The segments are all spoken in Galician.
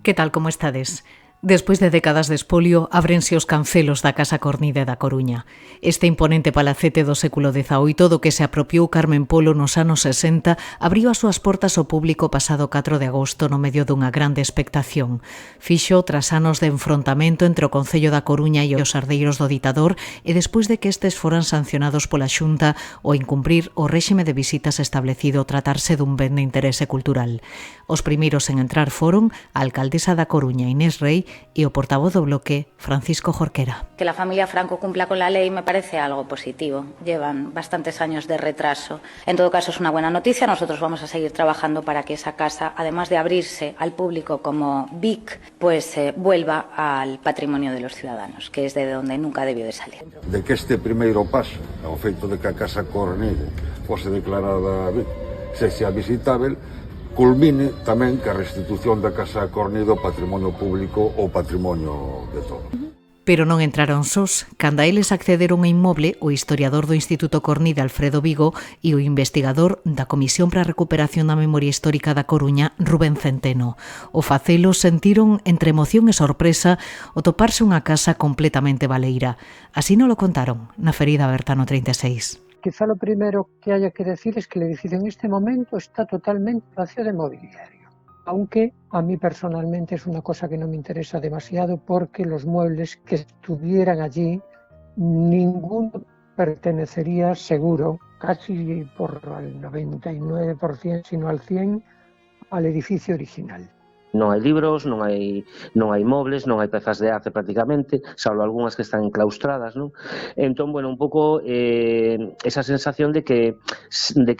Que tal, como estades? Despois de décadas de espolio, ábrense os cancelos da Casa Cornide da Coruña. Este imponente palacete do século XVIII, do que se apropiou Carmen Polo nos anos 60, abriu as súas portas ao público pasado 4 de agosto no medio dunha grande expectación. Fixo tras anos de enfrontamento entre o Concello da Coruña e os herdeiros do ditador e despois de que estes foran sancionados pola Xunta ao incumprir o réxime de visitas establecido tratarse dun ben de interese cultural. Os primeiros en entrar foron a alcaldesa da Coruña, Inés Rei, e o portavoz do Bloque, Francisco Jorquera. Que la familia Franco cumpla con la ley me parece algo positivo. Llevan bastantes años de retraso. En todo caso, es una buena noticia. Nosotros vamos a seguir trabajando para que esa casa, además de abrirse al público como BIC, pues vuelva al patrimonio de los ciudadanos, que es de donde nunca debió de salir. De que este primeiro paso, ao feito de que a Casa Cornide fose declarada BIC, sexa visitável, culmine tamén que a restitución da Casa Cornide ao patrimonio público ou patrimonio de todo. Pero non entraron sós. Canda eles accederon a inmoble, o historiador do Instituto Cornide, Alfredo Vigo, e o investigador da Comisión para a Recuperación da Memoria Histórica da Coruña, Rubén Centeno. O facelo sentiron entre emoción e sorpresa o toparse unha casa completamente baleira. Así non lo contaron na ferida aberta no 36. Quizá lo primero que haya que decir es que el edificio en este momento está totalmente vacío de mobiliario, aunque a mí personalmente es una cosa que no me interesa demasiado porque los muebles que estuvieran allí, ninguno pertenecería seguro, casi por el 99%, sino al 100%, al edificio original. Non hai libros, non hai mobles, non hai pezas de arte prácticamente, salvo algunhas que están enclaustradas, non? Entón, bueno, un pouco esa sensación de que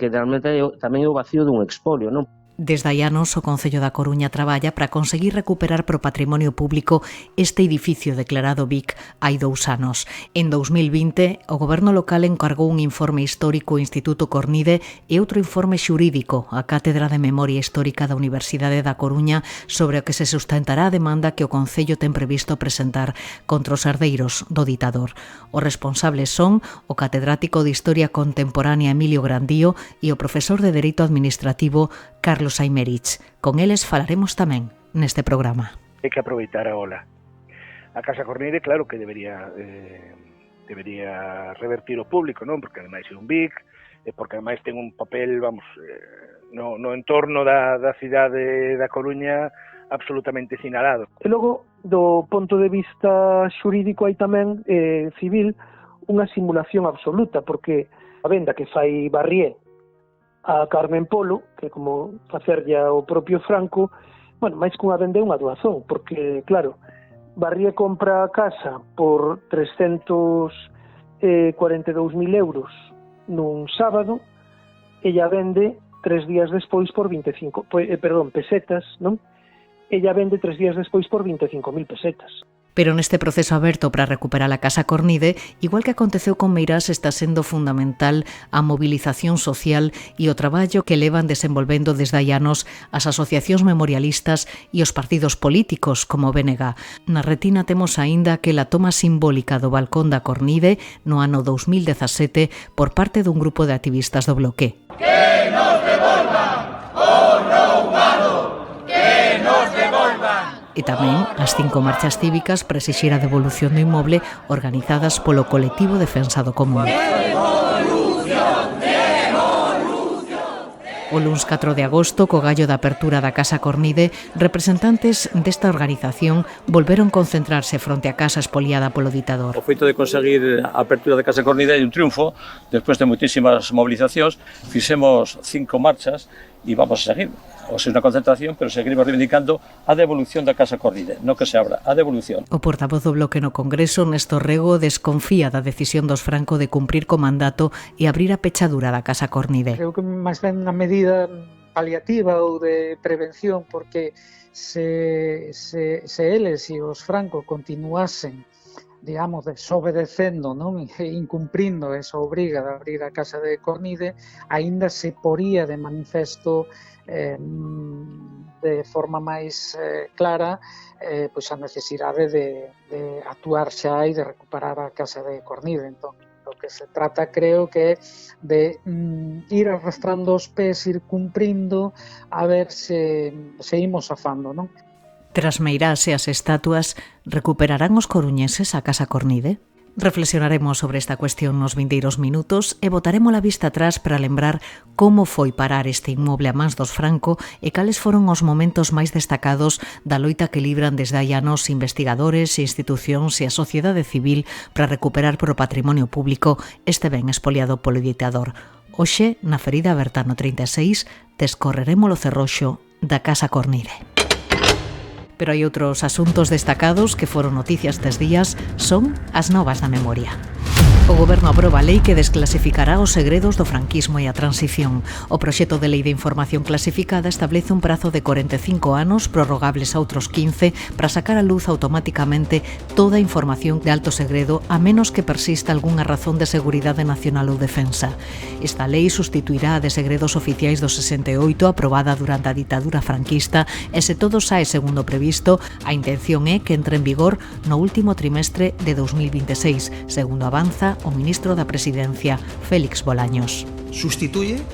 realmente tamén é o vacío dun expolio, non? Desde hai anos, o Concello da Coruña traballa para conseguir recuperar pro patrimonio público este edificio declarado BIC hai 2 anos. En 2020, o Goberno local encargou un informe histórico ao Instituto Cornide e outro informe xurídico á Cátedra de Memoria Histórica da Universidade da Coruña sobre o que se sustentará a demanda que o Concello ten previsto presentar contra os herdeiros do ditador. Os responsables son o catedrático de Historia Contemporánea Emilio Grandío e o profesor de Dereito Administrativo Carlos Aymerich. Con eles falaremos tamén neste programa. Hai que aproveitar a ola. A Casa Cornide, claro que debería revertir o público, non? Porque ademais é un BIC, e porque ademais ten un papel, no entorno da cidade da Coruña absolutamente sinalado. E logo, do ponto de vista xurídico hai tamén civil unha simulación absoluta, porque a venda que fai Barrié a Carmen Polo, que como facerlle o propio Franco, bueno, máis que unha venda é unha doazón, porque, claro, Barrié compra a casa por 342.000 euros nun sábado, ella vende 3 días despois por pesetas, non? Ella vende 3 días despois por 25.000 pesetas. Pero neste proceso aberto para recuperar a Casa Cornide, igual que aconteceu con Meirás, está sendo fundamental a mobilización social e o traballo que levan desenvolvendo desde hai anos as asociacións memorialistas e os partidos políticos como o BNG. Na retina temos aínda que la toma simbólica do balcón da Cornide no ano 2017 por parte dun grupo de activistas do Bloque. Que nos devolvan o roubado, que nos devolvan. E tamén as 5 marchas cívicas para exixir a devolución do inmoble organizadas polo colectivo Defensa do Común. O luns 4 de agosto, co gallo da apertura da Casa Cornide, representantes desta organización volveron concentrarse fronte á casa espoliada polo ditador. O feito de conseguir a apertura da Casa Cornide é un triunfo. Despois de moitísimas mobilizacións, fixemos 5 marchas e vamos a seguir. O sea, unha concentración, pero seguimos reivindicando a devolución da Casa Cornide, non que se abra, a devolución. O portavoz do Bloque no Congreso, Néstor Rego, desconfía da decisión dos Franco de cumprir co mandato e abrir a pechadura da Casa Cornide. Creo que máis ben unha medida paliativa ou de prevención, porque se eles e os Franco continuasen, digamos, desobedecendo, non, e incumprindo esa obriga de abrir a Casa de Cornide, aínda se poría de manifesto de forma máis clara pois a necesidade de actuar xa e de recuperar a Casa de Cornide. Entón, o que se trata, creo que é de ir arrastrando os pés, ir cumprindo, a ver se imos afando, non? Tras meirase as estatuas, recuperarán os coruñeses a Casa Cornide? Reflexionaremos sobre esta cuestión nos vindeiros minutos e botaremos a vista atrás para lembrar como foi parar este inmoble a mans dos Franco e cales foron os momentos máis destacados da loita que libran desde hai anos investigadores, institucións e a sociedade civil para recuperar pro patrimonio público este ben expoliado polo ditador. Hoxe, na ferida aberta no 36, descorreremos o cerroxo da Casa Cornide. Pero hai outros asuntos destacados que foron noticias estes días, son as novas da memoria. O Goberno aproba a lei que desclasificará os segredos do franquismo e a transición. O proxecto de lei de información clasificada establece un prazo de 45 anos, prorrogables a outros 15, para sacar a luz automáticamente toda a información de alto segredo, a menos que persista algunha razón de seguridade nacional ou defensa. Esta lei sustituirá a de segredos oficiais do 68, aprobada durante a ditadura franquista, e se todo sae segundo previsto, a intención é que entre en vigor no último trimestre de 2026, segundo avanza o ministro da Presidencia, Félix Bolaños. Sustituye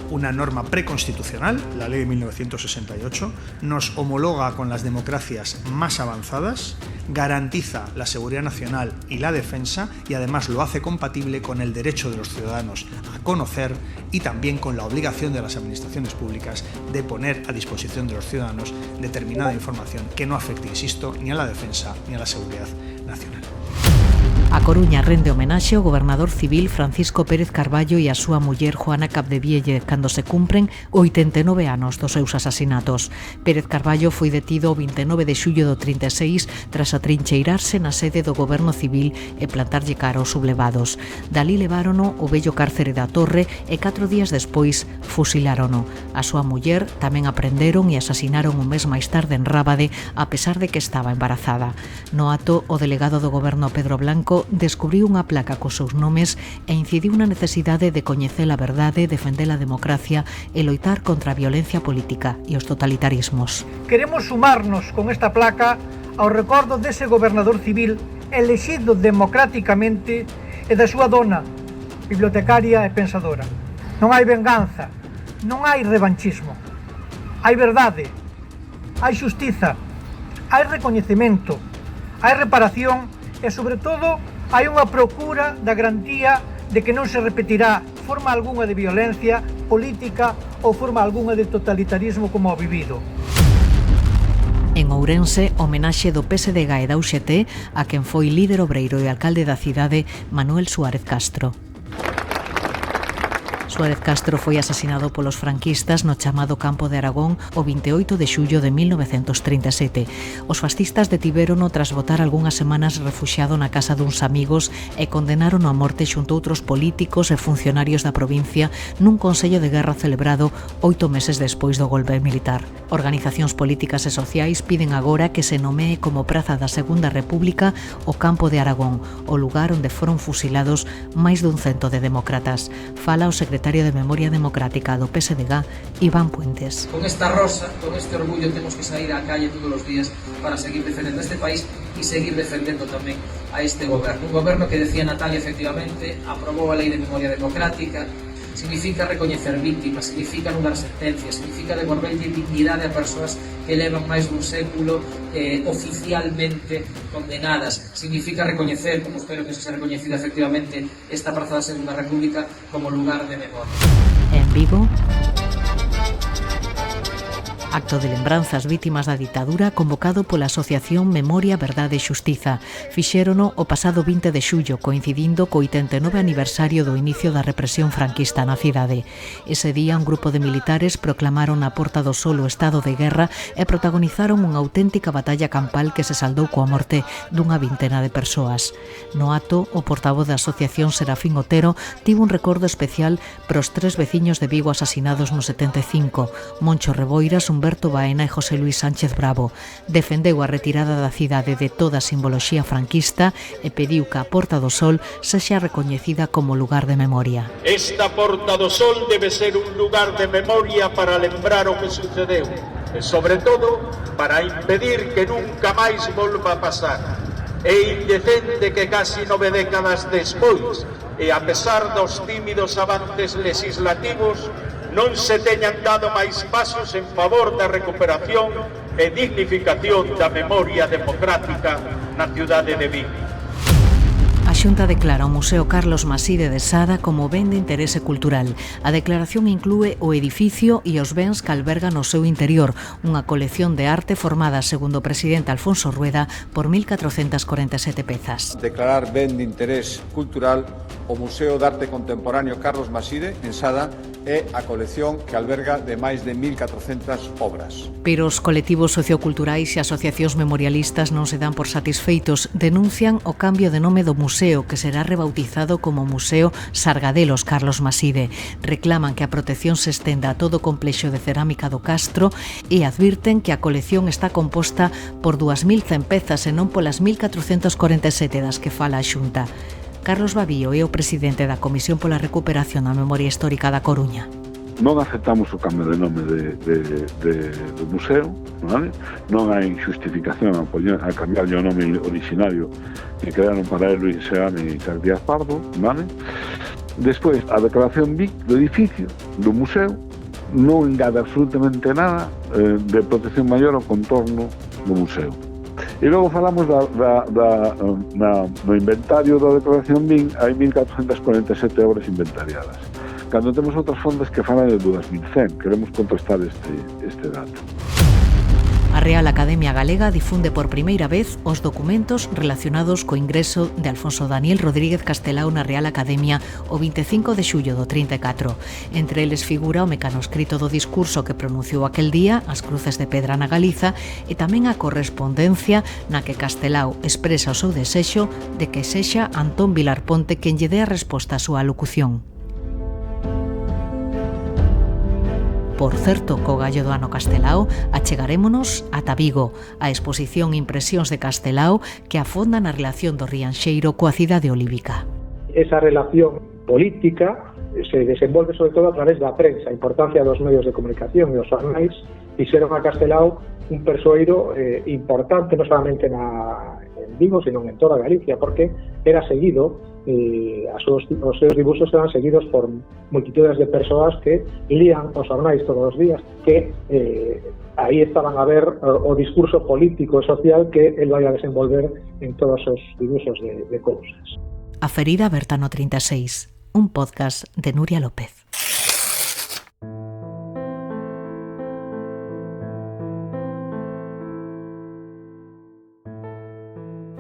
una norma preconstitucional, la ley de 1968, nos homologa con las democracias más avanzadas, garantiza la seguridad nacional y la defensa y además lo hace compatible con el derecho de los ciudadanos a conocer y también con la obligación de las administraciones públicas de poner a disposición de los ciudadanos determinada información que no afecte, insisto, ni a la defensa ni a la seguridad nacional. A Coruña rende homenaxe ao gobernador civil Francisco Pérez Carballo e a súa muller Juana Capdevielle cando se cumpren 89 anos dos seus asasinatos. Pérez Carballo foi detido o 29 de xullo do 36 tras atrincheirarse na sede do goberno civil e plantarlle cara aos sublevados. Dalí levárono o vello cárcere da Torre e 4 días despois fusilárono. A súa muller tamén aprenderon e asasinaron un mes máis tarde en Rábade a pesar de que estaba embarazada. No ato, o delegado do goberno Pedro Blanco descubriu unha placa cos seus nomes e incidiu na necesidade de coñecer a verdade, defender a democracia e loitar contra a violencia política e os totalitarismos. Queremos sumarnos con esta placa ao recordo dese gobernador civil elexido democráticamente e da súa dona, bibliotecaria e pensadora. Non hai venganza, non hai revanchismo, hai verdade, hai xustiza, hai recoñecemento, hai reparación e, sobre todo, hai unha procura da garantía de que non se repetirá forma algunha de violencia política ou forma algunha de totalitarismo como o vivido. En Ourense, homenaxe do PSDG e da UXT a quen foi líder obreiro e alcalde da cidade, Manuel Suárez Castro. Suárez Castro foi asesinado polos franquistas no chamado Campo de Aragón o 28 de xullo de 1937. Os fascistas detivérono tras botar algunhas semanas refuxiado na casa duns amigos e condenaron a morte xunto a outros políticos e funcionarios da provincia nun consello de guerra celebrado 8 meses despois do golpe militar. Organizacións políticas e sociais piden agora que se nomee como praza da Segunda República o Campo de Aragón, o lugar onde foron fusilados máis dun cento de demócratas. Fala o secretario de Memoria Democrática do PSDG, Iván Puentes. Con esta rosa, con este orgullo, temos que sair á calle todos os días para seguir defendendo este país e seguir defendendo tamén a este goberno. Un goberno que, decía Natalia, efectivamente, aprobou a Lei de Memoria Democrática. Significa recoñecer víctimas, significa anular sentencias, significa devolverlle dignidade a persoas que levan máis dun século oficialmente condenadas. Significa recoñecer, como espero que se sea recoñecida efectivamente, esta praza da Segunda República como lugar de memoria. En Vigo, acto de lembranzas vítimas da ditadura convocado pola Asociación Memoria, Verdade e Xustiza. Fixérono o pasado 20 de xullo, coincidindo co 89 aniversario do inicio da represión franquista na cidade. Ese día, un grupo de militares proclamaron na Porta do Sol o estado de guerra e protagonizaron unha auténtica batalla campal que se saldou coa morte dunha vintena de persoas. No ato, o portavoz da Asociación Serafín Otero tivo un recordo especial pros 3 veciños de Vigo asasinados no 75, Moncho Reboiras, Humberto Baena e José Luis Sánchez Bravo. Defendeu a retirada da cidade de toda a simboloxía franquista e pediu que a Porta do Sol sexa recoñecida como lugar de memoria. Esta Porta do Sol debe ser un lugar de memoria para lembrar o que sucedeu e, sobre todo, para impedir que nunca máis volva a pasar. É indecente que casi 9 décadas despois, e a pesar dos tímidos avances legislativos, non se teñan dado máis pasos en favor da recuperación e dignificación da memoria democrática na cidade de Vigo. A Xunta declara o Museo Carlos Maside de Sada como ben de interese cultural. A declaración inclúe o edificio e os bens que alberga no seu interior, unha colección de arte formada, segundo o presidente Alfonso Rueda, por 1.447 pezas. Declarar ben de interés cultural o Museo de Arte Contemporáneo Carlos Maside en Sada é a colección que alberga de máis de 1.400 obras. Pero os colectivos socioculturais e asociacións memorialistas non se dan por satisfeitos. Denuncian o cambio de nome do museo, que será rebautizado como Museo Sargadelos Carlos Maside. Reclaman que a protección se estenda a todo o complexo de cerámica do Castro e advirten que a colección está composta por 2.100 pezas e non polas 1.447 das que fala a Xunta. Carlos Babío é o presidente da Comisión pola Recuperación da Memoria Histórica da Coruña. Non aceptamos o cambio de nome do museo, vale? Non hai justificación a cambiar o nome originario que crearon para ele Luis Seame e Isaac Díaz Pardo, vale? Despois, a declaración BIC do edificio do museo non engade absolutamente nada de protección maior ao contorno do museo. E logo falamos no inventario da declaración BIN, hai 1.447 obras inventariadas. Cando temos outras fontes que falan de 2.100, queremos contrastar este dato. A Real Academia Galega difunde por primeira vez os documentos relacionados co ingreso de Alfonso Daniel Rodríguez Castelao na Real Academia o 25 de xullo do 34. Entre eles figura o mecanoscrito do discurso que pronunciou aquel día, as cruces de pedra na Galiza, e tamén a correspondencia na que Castelao expresa o seu desexo de que sexa Antón Vilar Ponte quen lle dé a resposta á súa alocución. Por certo, co gallo do ano Castelao, achegarémonos ata Vigo, a exposición Impresións de Castelao que afonda na relación do Rianxeiro coa cidade olívica. Esa relación política se desenvolve sobre todo a través da prensa, a importancia dos medios de comunicación e os xornais fixeron a Castelao un persoeiro importante non solamente en Vigo, sino en toda Galicia, porque era seguido, os seus dibuxos eran seguidos por multitudes de persoas que lían os xornais todos os días, que aí estaban a ver o discurso político e social que el vai a desenvolver en todos os dibuxos de cousas. A ferida aberta no 36, un podcast de Nuria López.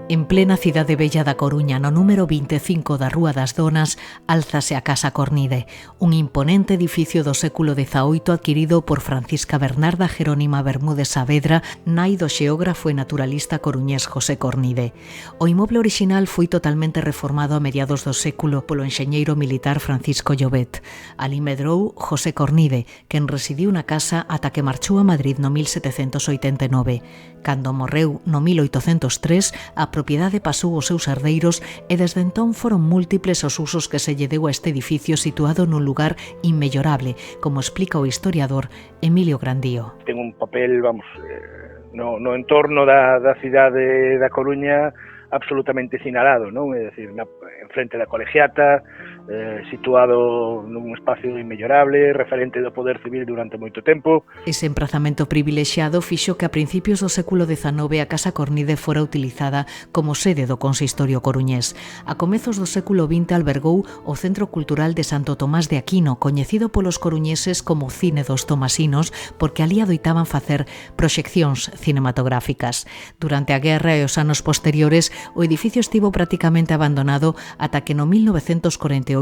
En plena cidade bella da Coruña, no número 25 da Rúa das Donas, álzase a Casa Cornide, un imponente edificio do século XVIII adquirido por Francisca Bernarda Jerónima Bermúdez Saavedra, nai do xeógrafo e naturalista coruñés José Cornide. O inmoble orixinal foi totalmente reformado a mediados do século polo enxeñeiro militar Francisco Llobet. Alí medrou José Cornide, quen residiu na casa ata que marchou a Madrid no 1789. Cando morreu no 1803, a propiedade pasou aos seus herdeiros e desde entón foron múltiples os usos que se lle deu a este edificio situado nun lugar inmellorable, como explica o historiador Emilio Grandío. Ten un papel, no entorno da cidade da Coruña absolutamente sinalado, non? É dicir, en frente da colegiata, situado nun espacio inmellorable, referente do poder civil durante moito tempo. Ese emprazamento privilexiado fixo que a principios do século XIX a Casa Cornide fora utilizada como sede do consistorio coruñés. A comezos do século XX albergou o Centro Cultural de Santo Tomás de Aquino, coñecido polos coruñeses como Cine dos Tomasinos, porque alí adoitaban facer proxeccións cinematográficas. Durante a guerra e os anos posteriores, o edificio estivo prácticamente abandonado ata que no 1948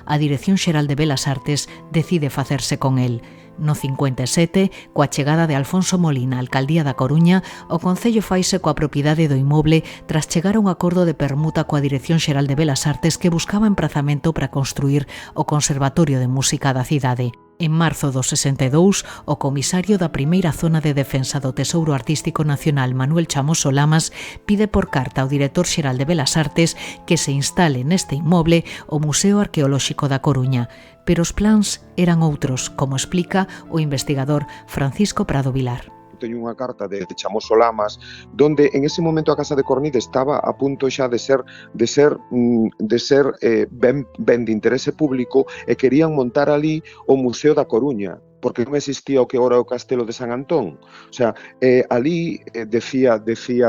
a Dirección Xeral de Belas Artes decide facerse con el. No 57, coa chegada de Alfonso Molina á alcaldía da Coruña, o Concello faise coa propiedade do inmoble tras chegar a un acordo de permuta coa Dirección Xeral de Belas Artes que buscaba emprazamento para construir o Conservatorio de Música da cidade. En marzo do 62, o comisario da primeira zona de defensa do Tesouro Artístico Nacional, Manuel Chamoso Lamas, pide por carta ao director xeral de Belas Artes que se instale neste inmoble o Museo Arqueolóxico da Coruña. Pero os plans eran outros, como explica o investigador Francisco Prado Vilar. teño unha carta de Chamoso Lamas, donde en ese momento a Casa de Cornide estaba a punto xa de ser ben de interese público e querían montar ali o Museo da Coruña, porque non existía o que ora é o Castelo de San Antón. O sea, ali decía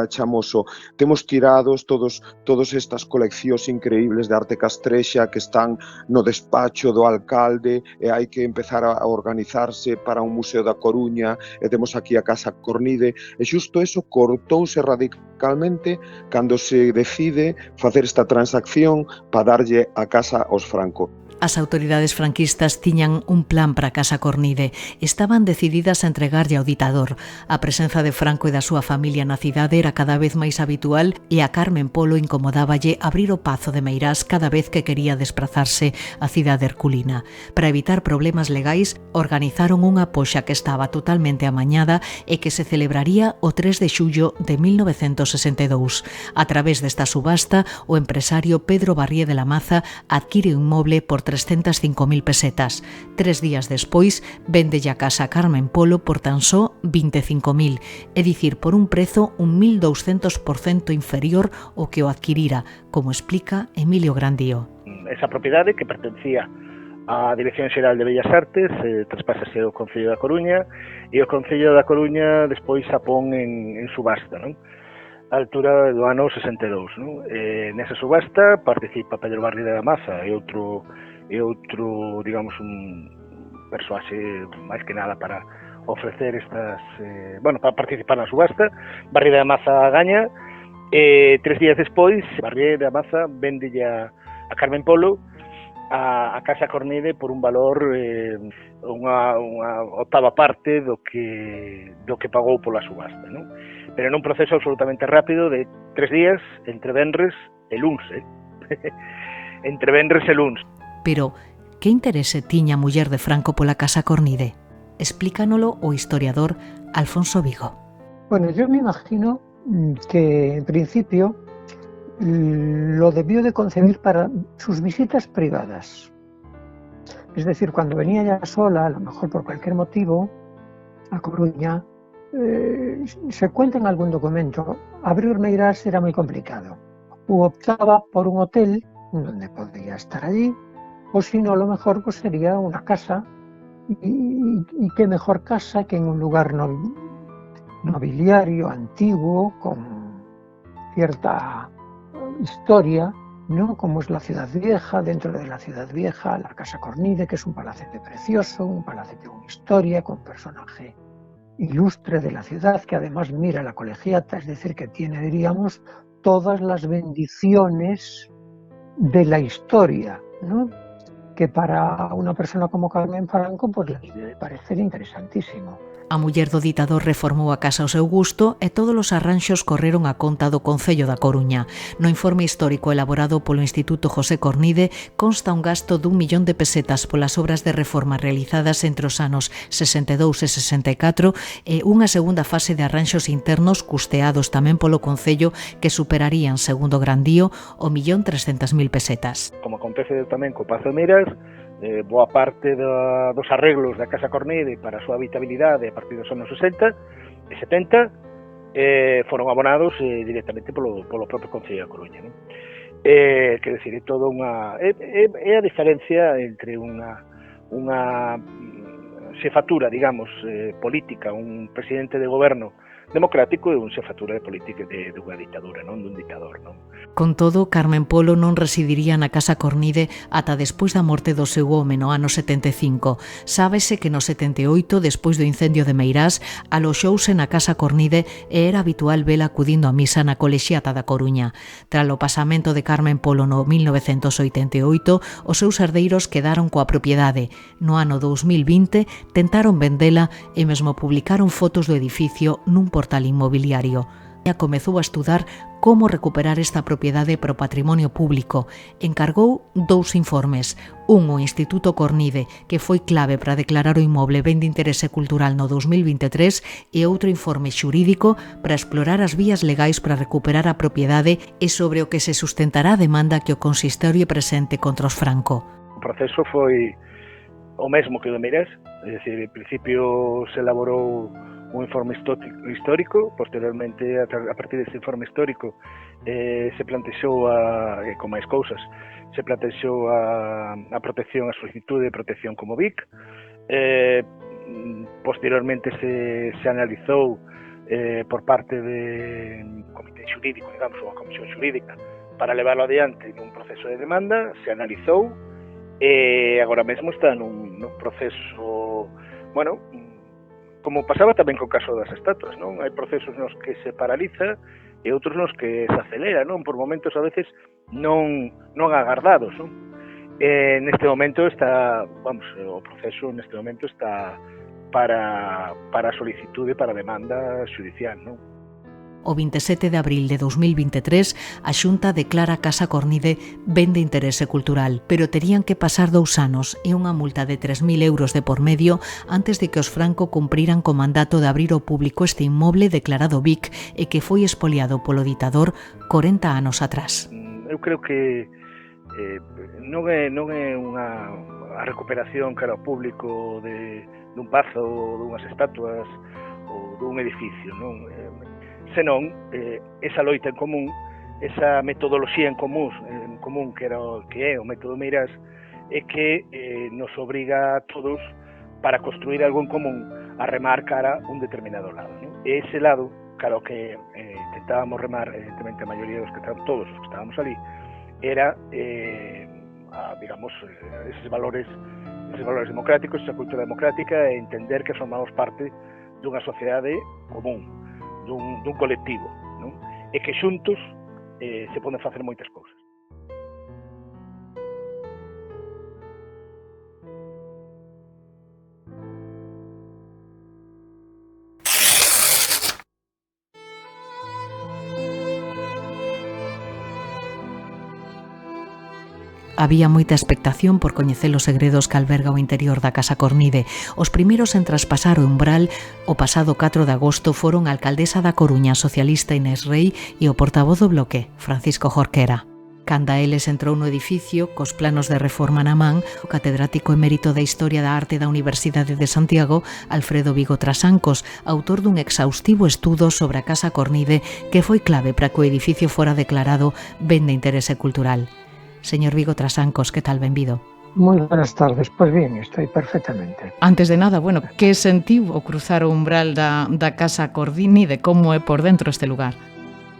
Chamoso, temos tirados todas estas coleccións increíbles de arte castrexa que están no despacho do alcalde e hai que empezar a organizarse para un Museo da Coruña e temos aquí a Casa Cornide e xusto eso cortouse radicalmente cando se decide facer esta transacción para darlle a casa aos Franco. As autoridades franquistas tiñan un plan para a Casa Cornide. Estaban decididas a entregarlle ao ditador. A presenza de Franco e da súa familia na cidade era cada vez máis habitual e a Carmen Polo incomodáballe abrir o Pazo de Meirás cada vez que quería desplazarse á cidade herculina. Para evitar problemas legais, organizaron unha poxa que estaba totalmente amañada e que se celebraría o 3 de xullo de 1962. A través desta subasta, o empresario Pedro Barrié de la Maza adquire un inmoble por 305.000 pesetas. 3 días despois, véndelle a casa a Carmen Polo por tan só 25.000, é dicir, por un prezo un 1.200% inferior ao que o adquirira, como explica Emilio Grandío. Esa propiedade que pertencía á Dirección Xeral de Bellas Artes traspásase ao Concello da Coruña e o Concello da Coruña despois a pon en subasta, non? A altura do ano 62, non? Nesa subasta participa Pedro Barrié de la Maza e outro, digamos, un persoaxe máis que nada para ofrecer estas, para participar na subasta. Barrié de la Maza gaña e 3 días despois Barrié de la Maza vendelle a Carmen Polo a Casa Cornide por un valor unha octava parte do que pagou pola subasta, non? Pero nun proceso absolutamente rápido de 3 días entre venres e luns, entre venres e luns. Pero, que interese tiña a muller de Franco pola Casa Cornide? Explícanolo o historiador Alfonso Vigo. Bueno, yo me imagino que en principio lo debió de concebir para sus visitas privadas. Es decir, cuando venía ya sola, a lo mejor por cualquier motivo, a Coruña, se cuenta en algún documento, abrir Meirás era muy complicado. O optaba por un hotel donde podría estar allí, o si no, a lo mejor pues sería una casa. Y qué mejor casa que en un lugar nobiliario, antiguo, con cierta historia, ¿no? Como es la Ciudad Vieja. Dentro de la Ciudad Vieja, la Casa Cornide, que es un palacete precioso, un palacete con historia, con personaje ilustre de la ciudad, que además mira la colegiata, es decir, que tiene, diríamos, todas las bendiciones de la historia, ¿no? Que para una persona como Carmen Franco pues le debe parecer interesantísimo. A muller do ditador reformou a casa ao seu gusto e todos os arranxos correron a conta do Concello da Coruña. No informe histórico elaborado polo Instituto José Cornide consta un gasto d'1 millón de pesetas polas obras de reforma realizadas entre os anos 62 e 64 e unha segunda fase de arranxos internos custeados tamén polo Concello que superarían, segundo Grandío, o 1.300.000 pesetas. Como acontece tamén co Pazo de Meirás, boa parte dos arreglos da Casa Cornide para a súa habitabilidade a partir dos anos 60 e 70 foron abonados directamente polo propio Concello da Coruña, non? Quer decir, é toda unha é a diferencia entre unha xefatura, digamos, política, un presidente de goberno democrático e unha xefatura de política de unha ditadura, non dun ditador, non? Con todo, Carmen Polo non residiría na Casa Cornide ata despois da morte do seu home no ano 75. Sábese que no 78, despois do incendio de Meirás, aloxouse na Casa Cornide e era habitual vela acudindo a misa na colexiata da Coruña. Tras o pasamento de Carmen Polo no 1988, os seus herdeiros quedaron coa propiedade. No ano 2020 tentaron vendela e mesmo publicaron fotos do edificio nun portal inmobiliario. E comezou a estudar como recuperar esta propiedade para o patrimonio público. Encargou 2 informes, un ao Instituto Cornide, que foi clave para declarar o inmoble ben de interese cultural no 2023, e outro informe xurídico para explorar as vías legais para recuperar a propiedade e sobre o que se sustentará a demanda que o consistorio presente contra os Franco. O proceso foi o mesmo que o de Meirás, é dicir, en principio se elaborou informe histórico. Posteriormente, a partir deste informe histórico, se plantexou, con máis cousas, se plantexou a protección, a solicitude de protección como BIC. Posteriormente se analizou por parte do comité xurídico, digamos, ou a comisión xurídica, para levarlo adiante nun proceso de demanda. Se analizou e agora mesmo está nun proceso, bueno, como pasaba tamén co caso das estatuas, non? Hai procesos nos que se paraliza e outros nos que se acelera, non? Por momentos a veces non agardados, non? Neste momento está, vamos, o proceso neste momento está para a solicitude, para a demanda xudicial, non? O 27 de abril de 2023, a Xunta declara a Casa Cornide ben de interese cultural, pero terían que pasar 2 anos e unha multa de 3.000 euros de por medio antes de que os Franco cumpriran co mandato de abrir ao público este inmoble declarado BIC e que foi expoliado polo ditador 40 anos atrás. Eu creo que non é a recuperación cara ao público dun pazo ou dunhas estatuas ou dun edificio, non? Senón esa loita en común, esa metodoloxía en común que é o método Meirás, é que nos obriga a todos, para construir algo en común, a remar cara un determinado lado, non? E ese lado, cara o que intentábamos remar, evidentemente a maioría dos que estábamos, todos os que estábamos ali, era digamos, esos valores democráticos, esa cultura democrática, e entender que formamos parte dunha sociedade común, dun colectivo, non? E que xuntos se poden facer moitas cousas. Había moita expectación por coñecer os segredos que alberga o interior da Casa Cornide. Os primeiros en traspasar o umbral o pasado 4 de agosto foron a alcaldesa da Coruña socialista Inés Rei e o portavoz do Bloque, Francisco Jorquera. Canda eles entrou no edificio, cos planos de reforma na man, o catedrático emérito da Historia da Arte da Universidade de Santiago, Alfredo Vigo Trasancos, autor dun exhaustivo estudo sobre a Casa Cornide que foi clave para que o edificio fora declarado ben de interese cultural. Señor Vigo Trasancos, que tal? Benvido. Moi buenas tardes, pois bien, estoy perfectamente. Antes de nada, bueno, que sentiu o cruzar o umbral da Casa Cornide, como é por dentro este lugar?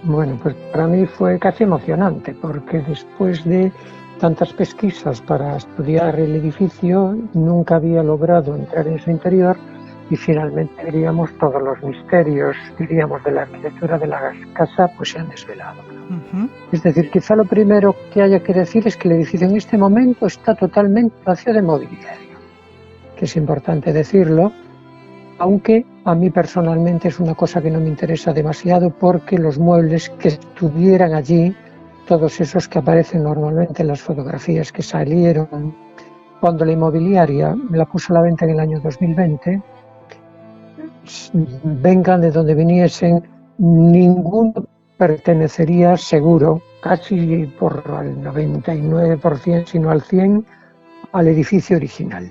Bueno, pues para mí fue casi emocionante, porque después de tantas pesquisas para estudiar el edificio, nunca había logrado entrar en su interior y finalmente, diríamos, todos los misterios, diríamos, de la arquitectura de la casa, pues se han desvelado. Es decir, quizá lo primero que haya que decir es que el edificio en este momento está totalmente vacío de mobiliario, que es importante decirlo, aunque a mí personalmente es una cosa que no me interesa demasiado, porque los muebles que estuvieran allí, todos esos que aparecen normalmente en las fotografías que salieron cuando la inmobiliaria me la puso a la venta en el año 2020, vengan de donde viniesen, ninguno pertenecería seguro, casi por el 99%, sino al 100%, al edificio original.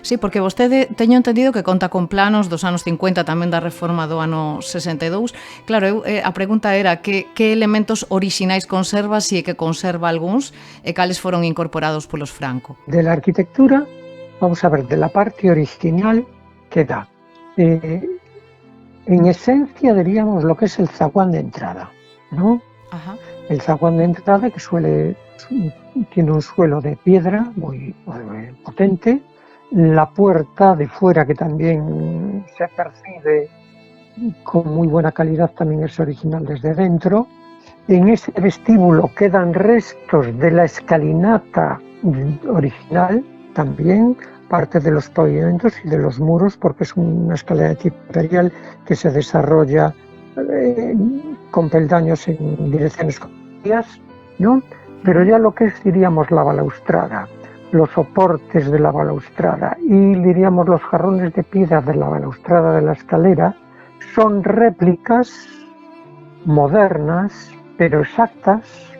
Sí, porque vostede, teño entendido que conta con planos dos anos 50, tamén da reforma do ano 62. Claro, a pregunta era que elementos orixinais conserva, se é que conserva algúns, e cales foron incorporados polos Franco. De la arquitectura, vamos a ver, de la parte original queda, en esencia diríamos lo que es el zaguán de entrada, ¿no? Ajá. El zaguán de entrada que tiene un suelo de piedra muy potente, la puerta de fuera que también se percibe con muy buena calidad, también es original desde dentro. En ese vestíbulo quedan restos de la escalinata original también, parte de los pavimentos y de los muros, porque es una escalera de tipo imperial que se desarrolla con peldaños en direcciones contrarias, ¿no? Pero ya lo que es, diríamos, la balaustrada, los soportes de la balaustrada y, diríamos, los jarrones de piedra de la balaustrada de la escalera son réplicas modernas, pero exactas,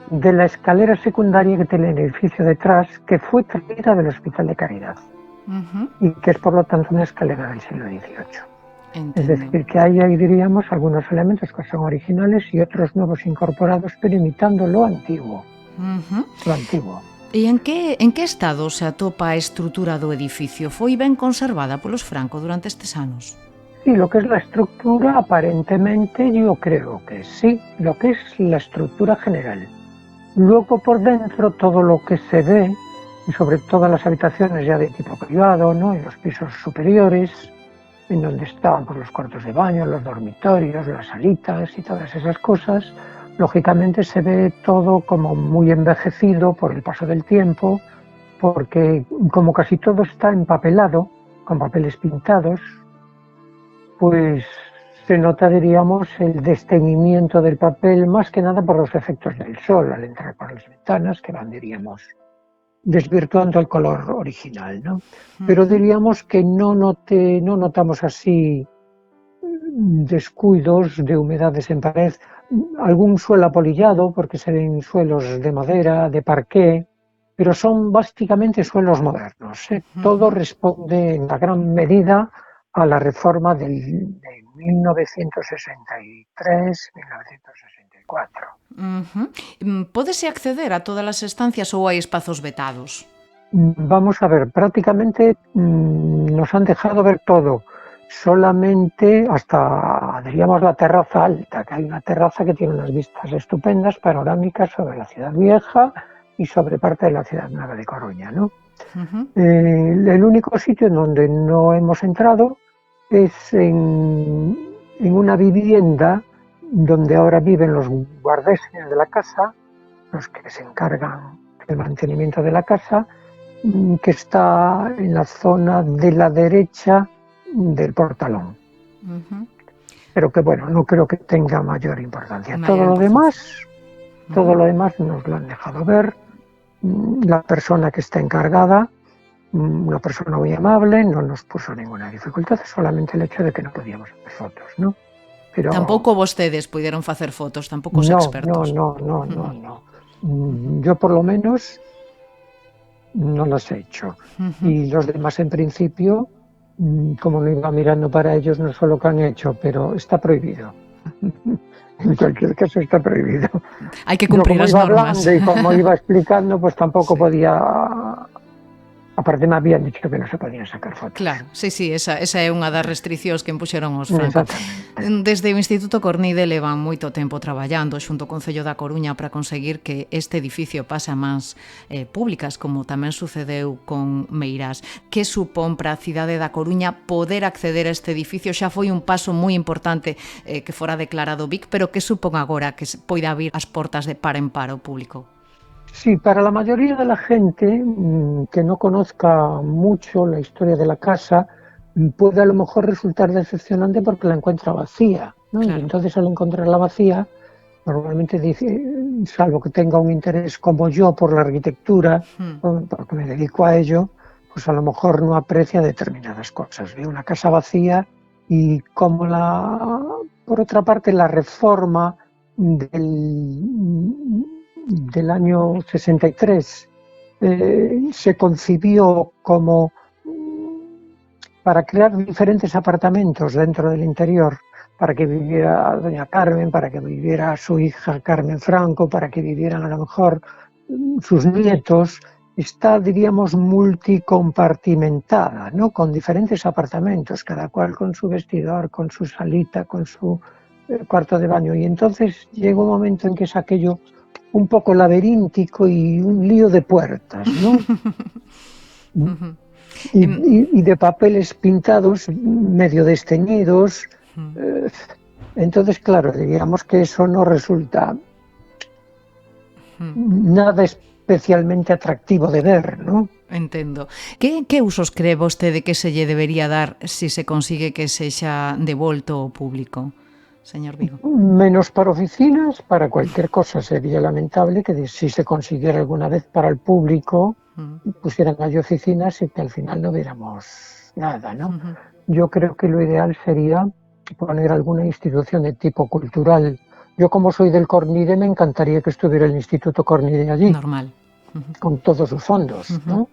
de la escalera secundaria que tiene el edificio detrás, que fue traída del Hospital de Caridad y que es, por lo tanto, una escalera del siglo XVIII. Es decir, que hay ahí, diríamos, algunos elementos que son originales y otros nuevos incorporados, pero imitando lo antiguo. Lo antiguo. E en que estado se atopa a estrutura do edificio? Foi ben conservada polos Franco durante estes anos? Sí, lo que es la estructura, aparentemente, yo creo que sí, lo que es la estructura general. Luego, por dentro, todo lo que se ve, y sobre todo las habitaciones ya de tipo privado, ¿no? En los pisos superiores, en donde estaban pues, los cuartos de baño, los dormitorios, las salitas y todas esas cosas, lógicamente se ve todo como muy envejecido por el paso del tiempo, porque como casi todo está empapelado, con papeles pintados, pues se nota, diríamos, el desteñimiento del papel, más que nada por los efectos del sol al entrar por las ventanas, que van, diríamos, desvirtuando el color original, ¿no? Pero diríamos que no notamos así descuidos de humedades en pared, algún suelo apolillado, porque se ven suelos de madera, de parqué, pero son básicamente suelos modernos, ¿eh? Todo responde en la gran medida a la reforma de 1963-1964. Pódese acceder a todas as estancias ou hai espazos vetados? Vamos a ver, prácticamente nos han dejado ver todo, solamente hasta, diríamos, la terraza alta, que hay una terraza que tiene unas vistas estupendas, panorámicas sobre la ciudad vieja y sobre parte de la ciudad nueva de Coruña, ¿no? El único sitio en donde no hemos entrado es en una vivienda donde ahora viven los guardeses de la casa, los que se encargan del mantenimiento de la casa, que está en la zona de la derecha del portalón. Pero que bueno, no creo que tenga mayor importancia. Todo lo demás nos lo han dejado ver. La persona que está encargada, una persona muy amable, no nos puso ninguna dificultad, solamente el hecho de que no podíamos hacer fotos, ¿no? Pero tampouco vostedes puderon facer fotos, tampouco os expertos. No. Yo por lo menos no las he hecho. Y los demás en principio, como no iba mirando para ellos, no sé lo que han hecho, pero está prohibido. En cualquier caso está prohibido. Hay que cumplir las normas. Y como iba explicando, pues tampoco podía... Aparte me habían dicho que no se podían sacar fotos. Claro, sí, esa é unha das restriccións que impuxeron os Franco. Desde o Instituto Cornide levan moito tempo traballando xunto con Concello da Coruña para conseguir que este edificio pase a mans públicas, como tamén sucedeu con Meirás. Que supón para a cidade da Coruña poder acceder a este edificio? Xa foi un paso moi importante que fora declarado BIC, pero que supón agora que poida abrir as portas de par en par ao público? Sí, para la mayoría de la gente que no conozca mucho la historia de la casa, puede a lo mejor resultar decepcionante porque la encuentra vacía, ¿no? Claro. Y entonces al encontrarla vacía, normalmente dice, salvo que tenga un interés como yo por la arquitectura, porque me dedico a ello, pues a lo mejor no aprecia determinadas cosas. Ve una casa vacía y como por otra parte, la reforma del año 63 se concibió como para crear diferentes apartamentos dentro del interior, para que viviera doña Carmen, para que viviera su hija Carmen Franco, para que vivieran a lo mejor sus nietos. Está, diríamos, multicompartimentada, ¿no? Con diferentes apartamentos, cada cual con su vestidor, con su salita, con su cuarto de baño. Y entonces llegó un momento en que es aquello un poco laberíntico y un lío de puertas, ¿no? y de papeles pintados medio desteñidos. Entonces, claro, diríamos que eso no resulta nada especialmente atractivo de ver, ¿no? Entendo. Que usos cree vostede que se lle debería dar si se consigue que sexa devolto ao público? Señor Vigo. Menos para oficinas, para cualquier cosa sería lamentable que si se consiguiera alguna vez para el público, pusieran allí oficinas y que al final no viéramos nada, ¿no? Yo creo que lo ideal sería poner alguna institución de tipo cultural. Yo, como soy del Cornide, me encantaría que estuviera el Instituto Cornide allí. Normal. Con todos sus fondos, ¿no?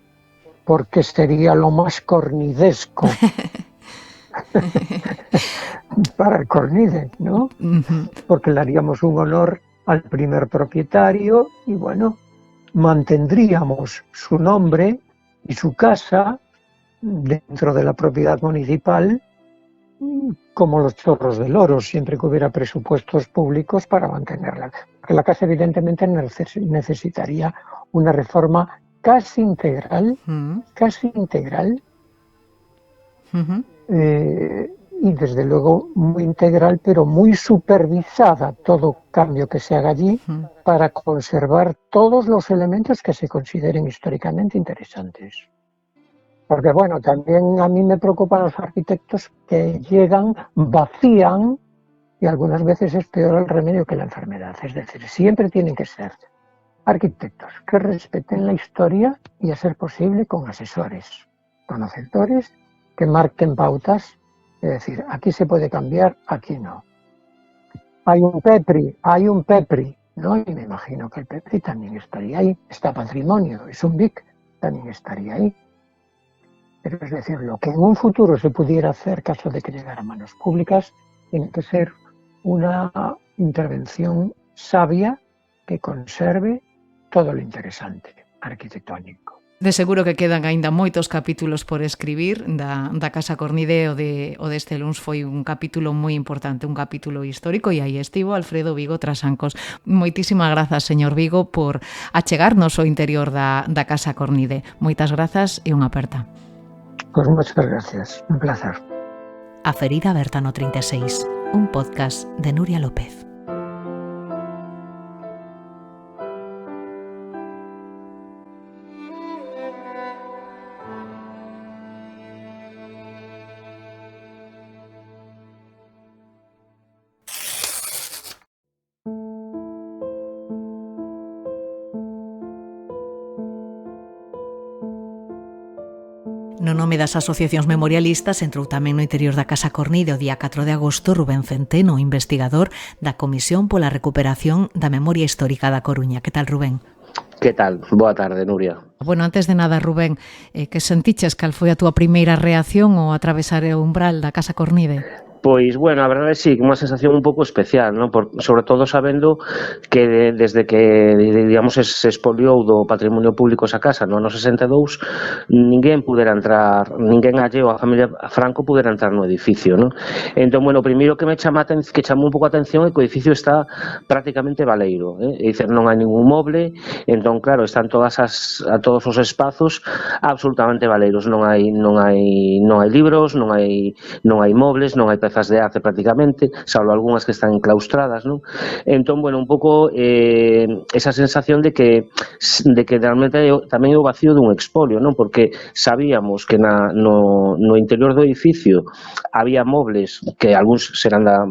Porque sería lo más cornidesco. para el Cornide, ¿no? Porque le haríamos un honor al primer propietario y bueno, mantendríamos su nombre y su casa dentro de la propiedad municipal como los chorros del oro, siempre que hubiera presupuestos públicos para mantenerla. Porque la casa evidentemente necesitaría una reforma casi integral, y desde luego muy integral, pero muy supervisada, todo cambio que se haga allí, para conservar todos los elementos que se consideren históricamente interesantes. Porque bueno, también a mí me preocupan los arquitectos que llegan, vacían, y algunas veces es peor el remedio que la enfermedad. Es decir, siempre tienen que ser arquitectos que respeten la historia y, a ser posible, con asesores, conocedores, que marquen pautas. Es decir, aquí se puede cambiar, aquí no. Hay un Pepri, ¿no? Y me imagino que el Pepri también estaría ahí. Está Patrimonio, es un BIC, también estaría ahí. Pero es decir, lo que en un futuro se pudiera hacer, caso de que llegara a manos públicas, tiene que ser una intervención sabia que conserve todo lo interesante arquitectónico. De seguro que quedan aínda moitos capítulos por escribir da Casa Cornide. O deste luns foi un capítulo moi importante, un capítulo histórico, e aí estivo Alfredo Vigo Trasancos. Moitísimas grazas, señor Vigo, por achegarnos ao interior da Casa Cornide. Moitas grazas e unha aperta. Pues muchas gracias, un placer. A Ferida Aberta no 36, un podcast de Nuria López. No nome das asociacións memorialistas entrou tamén no interior da Casa Cornide o día 4 de agosto Rubén Centeno, investigador da Comisión pola Recuperación da Memoria Histórica da Coruña. Que tal, Rubén? Que tal? Boa tarde, Nuria. Bueno, antes de nada, Rubén, que sentiches cal foi a túa primeira reacción ao atravesar o umbral da Casa Cornide? Pois, bueno, a verdade sí, unha sensación un pouco especial, ¿no? Sobre todo sabendo que desde que, digamos, se expoliou do patrimonio público esa casa no ano 62, ninguén pudera entrar, ninguén alleo a familia Franco pudera entrar no edificio, ¿no? Entón, bueno, o primeiro que me que chamou un pouco a atención é que o edificio está prácticamente baleiro, é dicir, non hai ningún moble, entón, claro, están todos os espazos absolutamente baleiros, non hai libros, non hai mobles, non hai pezas de arte prácticamente, salvo algunhas que están enclaustradas, ¿no? Entón, bueno, un pouco esa sensación de que realmente tamén é o vacío dun expolio, non? Porque sabíamos que no interior do edificio había mobles que algúns serán da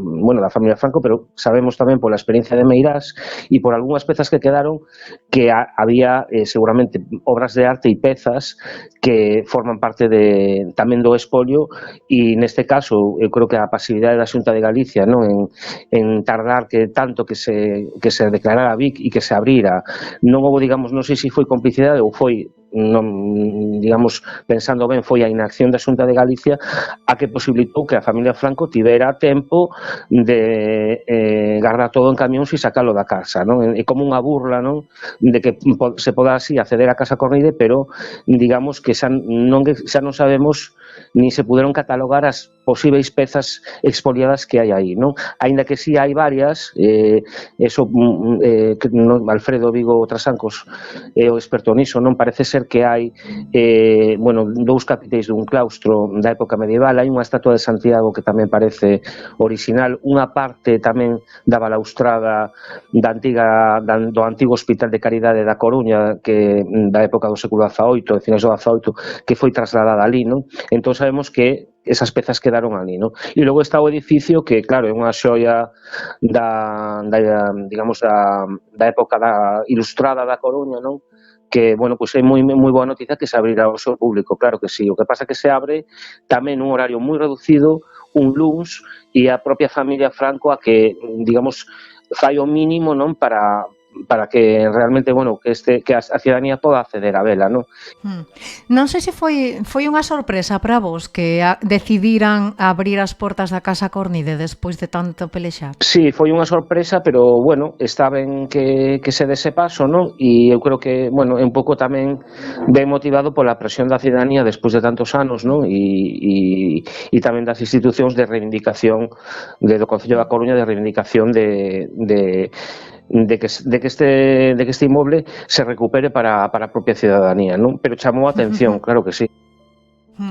familia Franco, pero sabemos tamén pola experiencia de Meirás e por algunhas pezas que quedaron que había seguramente obras de arte e pezas que forman parte tamén do expolio, e neste caso eu creo que a pasividade da Xunta de Galicia, non, en tardar tanto que se declarara BIC e que se abrira, non houve, digamos, non sei se foi complicidade ou foi, non, digamos, pensando ben, foi a inacción da Xunta de Galicia a que posibilitou que a familia Franco tivera tempo de guardar todo en camións e sacalo da casa, non? É como unha burla, non, de que se poda así acceder a Casa Cornide, pero digamos que xa non sabemos ni se puderon catalogar as posíveis pezas expoliadas que hai aí, non? Aínda que si hai varias, Alfredo Vigo Trasancos é o experto niso, non? Parece ser que hai dous capiteis dun claustro da época medieval, hai unha estatua de Santiago que tamén parece orixinal, unha parte tamén da balaustrada do antigo Hospital de Caridade da Coruña, que da época do século XVIII, de finais do XVIII, que foi trasladada ali, non? Entón sabemos que esas pezas quedaron ali, non? E logo está o edificio que, claro, é unha xoia da época ilustrada da Coruña, non? Que, bueno, pois é moi boa noticia que se abrirá ao seu público, claro que sí. O que pasa é que se abre tamén un horario moi reducido, un luns, e a propia familia Franco a que, digamos, fai o mínimo, non, para realmente, bueno, que a cidadanía poda acceder a vela, non? Non sei se foi unha sorpresa para vos que decidiran abrir as portas da Casa Cornide despois de tanto pelexar. Sí, foi unha sorpresa, pero, bueno, está ben que se dese paso, non? E eu creo que, bueno, é un pouco tamén ben motivado pola presión da cidadanía despois de tantos anos, non? E tamén das institucións de reivindicación do Concello da Coruña, de reivindicación de que este inmoble se recupere para a propia cidadanía, non? Pero chamou a atención, claro que sí.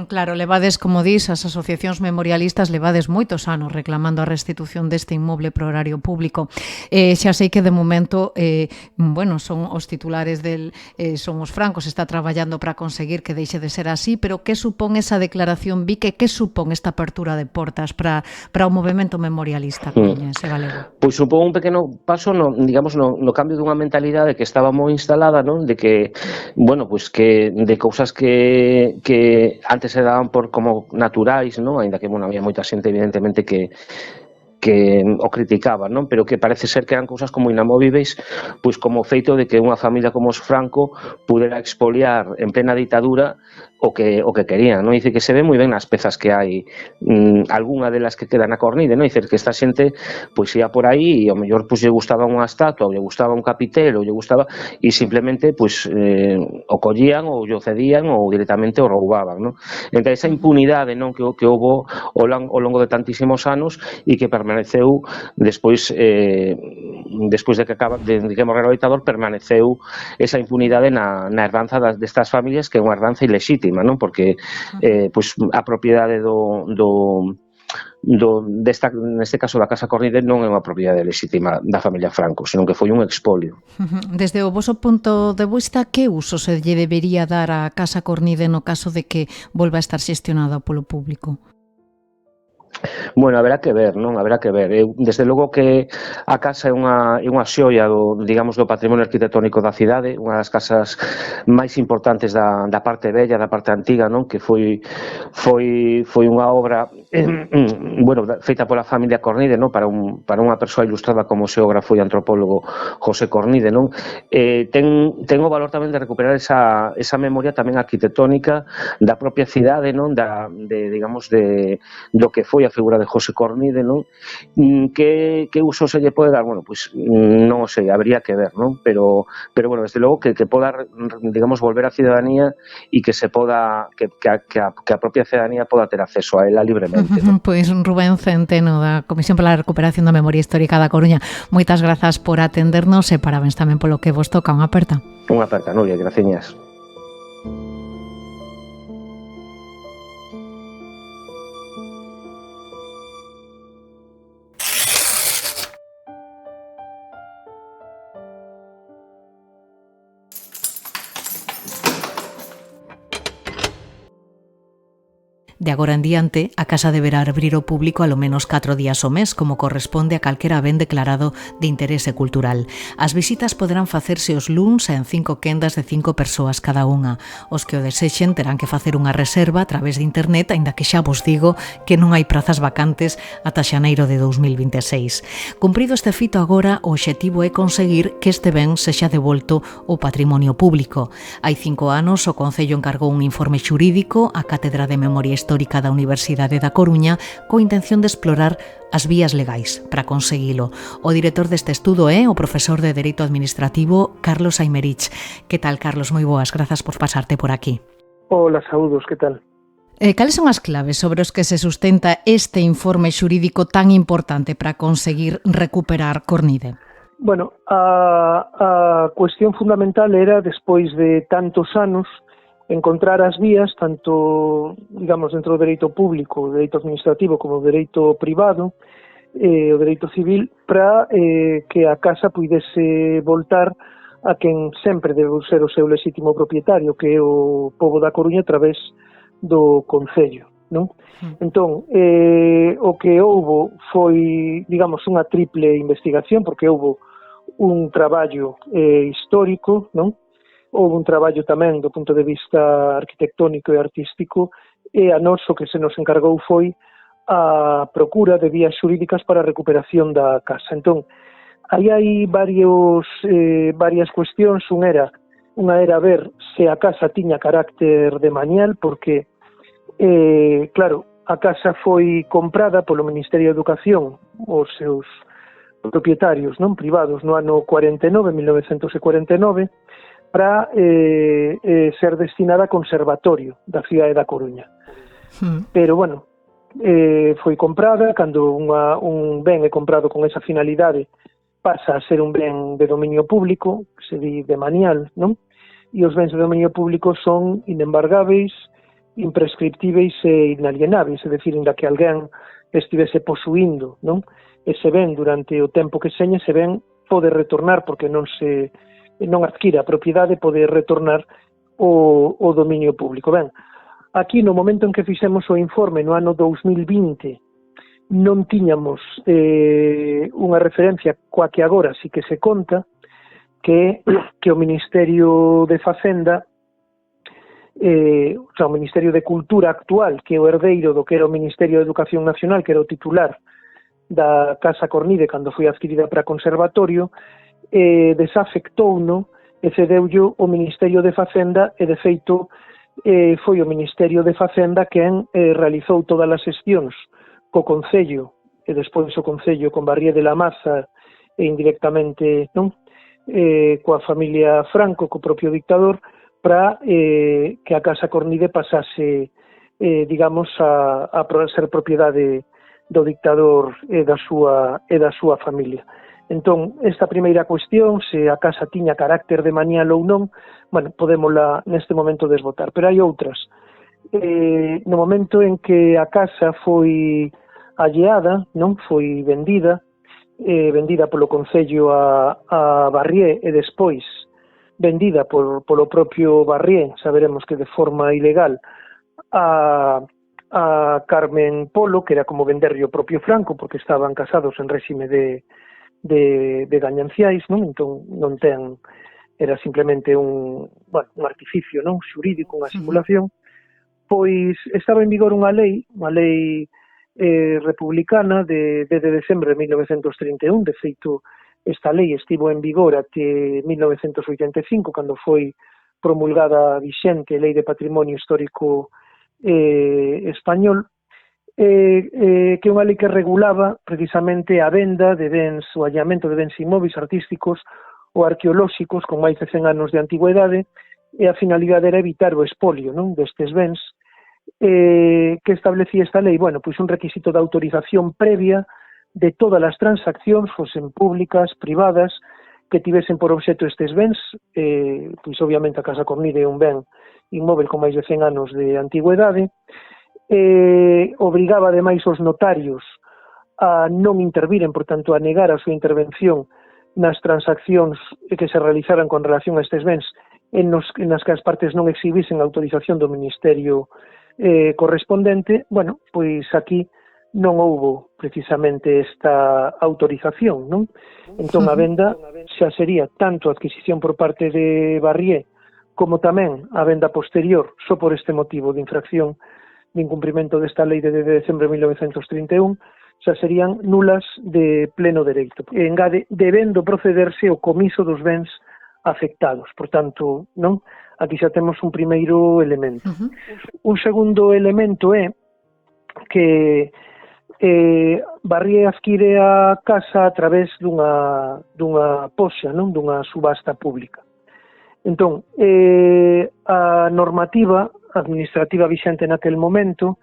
Claro, levades, como dis, as asociacións memorialistas levades moitos anos reclamando a restitución deste inmoble pro horario público. Xa sei que de momento, bueno, son os titulares son os francos, está traballando para conseguir que deixe de ser así, pero que supón esa declaración, Vique, que supón esta apertura de portas para o movemento memorialista coruñense galego? Pois supón un pequeno paso no cambio dunha mentalidade que estaba moi instalada, non? De que, bueno, pois que de cousas que antes se daban por como naturais, non? Ainda que, bueno, había moita xente evidentemente que o criticaban, non? Pero que parece ser que eran cousas como inamovíveis, pois como o feito de que unha familia como os Franco pudera expoliar en plena ditadura o que querían, non? Dice que se ve moi ben nas pezas que hai, algunha delas que quedan na Cornide, non? Dice que esta xente pois ia por aí e ao mellor pois lle gustaba unha estatua, ou lle gustaba un capitel, ou lle gustaba, e simplemente pois o collían ou lle cedían ou directamente o roubaban, non? Entón esa impunidade, non, que houbo ao longo de tantísimos anos e que permaneceu despois de que morrera o ditador, permaneceu esa impunidade na herdanza destas familias, que é unha herdanza ilexítima, non? Porque pois a propiedade neste caso da Casa Cornide non é unha propiedade lexítima da familia Franco, senón que foi un expolio. Desde o voso punto de vista, que uso se lle debería dar á Casa Cornide no caso de que volva a estar xestionada polo público? Bueno, haberá que ver, non? Haberá que ver. Desde logo que a casa é unha xoia do patrimonio arquitectónico da cidade, unha das casas máis importantes da parte bella, da parte antiga, non? Que foi unha obra bueno, feita pola familia Cornide, non? Para unha persoa ilustrada como xeógrafo e antropólogo José Cornide, non? Ten o valor tamén de recuperar esa memoria tamén arquitectónica da propia cidade, non? Do que foi a figura de José Cornide, non? Que uso se lle pode dar? Bueno, pois non o sei, habría que ver, non? Pero bueno, desde logo que poda, volver a cidadanía e que se poda, que a propia cidadanía poda ter acceso a ela libremente. Pois Rubén Centeno, da Comisión para a Recuperación da Memoria Histórica da Coruña, moitas grazas por atendernos e parabéns tamén polo que vos toca. Unha aperta. Unha aperta, Nuria, graciñas. De agora en diante, a casa deberá abrir ao público alo menos 4 días ao mes, como corresponde a calquera ben declarado de interese cultural. As visitas poderán facerse os luns en 5 quendas de 5 persoas cada unha. Os que o desexen terán que facer unha reserva a través de internet, aínda que xa vos digo que non hai prazas vacantes ata xaneiro de 2026. Cumprido este fito agora, o obxectivo é conseguir que este ben sexa devolto ao patrimonio público. Hai 5 anos, o Concello encargou un informe xurídico á Cátedra de Memoria Histórica da Universidade da Coruña coa intención de explorar as vías legais para conseguilo. O director deste estudo é o profesor de Dereito Administrativo Carlos Aymerich. Que tal, Carlos? Moi boas, grazas por pasarte por aquí. Hola, saúdos, que tal? Cales son as claves sobre os que se sustenta este informe xurídico tan importante para conseguir recuperar Cornide? Bueno, a cuestión fundamental era, despois de tantos anos, encontrar as vías, tanto, dentro do dereito público, o dereito administrativo, como o dereito privado, o dereito civil, para que a casa puidese voltar a quen sempre debe ser o seu lexítimo propietario, que é o pobo da Coruña, a través do Concello, non? Entón, o que houbo foi, unha triple investigación, porque houbo un traballo histórico, non? Houve un traballo tamén do punto de vista arquitectónico e artístico, e a nós o que se nos encargou foi a procura de vías xurídicas para a recuperación da casa. Entón, Aí hai varias cuestións. Unha era ver se a casa tiña carácter de manial, porque, claro, a casa foi comprada polo Ministerio de Educación, os seus propietarios non privados, no ano 1949, para ser destinada a conservatorio da cidade da Coruña. Pero, bueno, foi comprada. Cando un ben é comprado con esa finalidade, pasa a ser un ben de dominio público, que se di de manial, non? E os bens de dominio público son inembargáveis, imprescriptíveis e inalienáveis, é dicir, inda que alguén estivese posuindo, non? Ese ben durante o tempo que seña, ese ben pode retornar, porque non adquire a propiedade, pode retornar o dominio público. Ben, aquí no momento en que fixemos o informe no ano 2020, non tiñamos unha referencia coa que agora sí que se conta, que o Ministerio de Facenda, o Ministerio de Cultura actual, que é o herdeiro do que era o Ministerio de Educación Nacional, que era o titular da Casa Cornide cando foi adquirida para conservatorio, desafectouno e cedeullo o Ministerio de Facenda, e de feito foi o Ministerio de Facenda quen realizou todas as xestións co Concello, e despois o Concello con Barrié de la Maza, e indirectamente coa familia Franco, co propio dictador, para que a Casa Cornide pasase, digamos, a ser propiedade do dictador e da súa familia. Entón, esta primeira cuestión, se a casa tiña carácter de manial ou non, bueno, podémola neste momento desbotar. Pero hai outras. No momento en que a casa foi alleada, non foi vendida polo Concello a Barrié, e despois vendida polo propio Barrié, saberemos que de forma ilegal, a Carmen Polo, que era como venderlle o propio Franco, porque estaban casados en réxime de gañanciais, non? Entón non era simplemente un artificio, non, xurídico, unha simulación. Pois estaba en vigor unha lei republicana de decembro de 1931. De feito, esta lei estivo en vigor até 1985, cando foi promulgada vixente a Lei de Patrimonio Histórico Español, que é unha lei que regulaba precisamente a venda de bens, o allamento de bens inmóveis, artísticos ou arqueolóxicos con máis de 100 anos de antigüedade, e a finalidade era evitar o expolio, non, destes bens. Que establecía esta lei? Bueno, pois un requisito de autorización previa de todas as transaccións, fosen públicas, privadas, que tivesen por obxecto estes bens. Pois obviamente a Casa Cornide é un ben inmóvel con máis de 100 anos de antigüedade. Obrigaba ademais os notarios a non interviren, por tanto a negar a súa intervención nas transaccións que se realizaran con relación a estes bens, en nas que as partes non exhibisen a autorización do Ministerio correspondente. Bueno, pois aquí non houbo precisamente esta autorización, non? Entón a venda xa sería tanto a adquisición por parte de Barrié como tamén a venda posterior, só por este motivo de infracción de incumprimento desta lei de decembro de 1931, xa serían nulas de pleno dereito. Engade, debendo procederse o comiso dos bens afectados. Por tanto, non? Aquí xa temos un primeiro elemento. Un segundo elemento é que Barrié adquire a casa a través dunha poxa, non? Dunha subasta pública. Entón, a normativa administrativa vixente naquel momento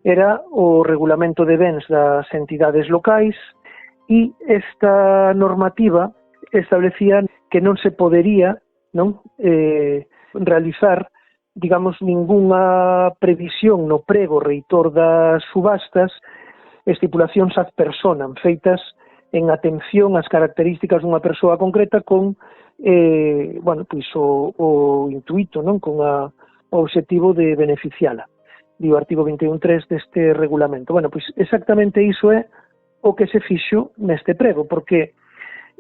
era o regulamento de bens das entidades locais, e esta normativa establecía que non se podería, non, realizar, digamos, ningunha previsión no prego reitor das subastas, estipulacións ad personam, feitas en atención ás características dunha persoa concreta con, pois o intuito, non, con o obxectivo de beneficiala. Di o artigo 21.3 deste regulamento. Bueno, pois exactamente iso é o que se fixo neste prego, porque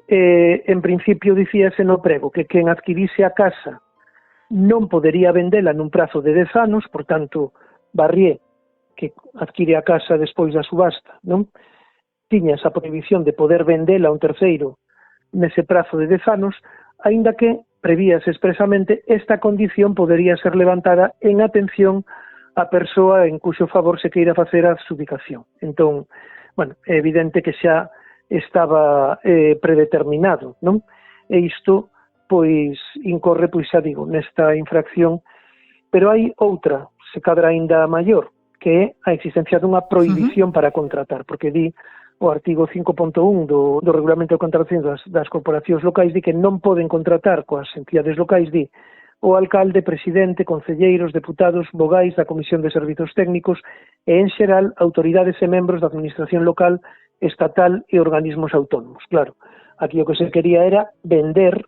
en principio dicíase no prego que quen adquirise a casa non podería vendela nun prazo de 10 anos, por tanto, Barrié, que adquire a casa despois da subasta, non? Tiña esa prohibición de poder vendela a un terceiro nese prazo de 10 anos, aínda que prevíase expresamente esta condición podería ser levantada en atención a persoa en cuxo favor se queira facer a adxudicación. Entón, bueno, é evidente que xa estaba predeterminado, non? E isto, pois, incorre, pois xa digo, nesta infracción, pero hai outra, se cadra aínda maior, que é a existencia dunha prohibición para contratar, porque di o artigo 5.1 do Regulamento de Contratación das corporacións locais di que non poden contratar coas entidades locais, di o alcalde, presidente, concelleiros, deputados, vogais da Comisión de Servizos Técnicos e, en xeral, autoridades e membros da Administración local, estatal e organismos autónomos. Claro, aquí o que se quería era vender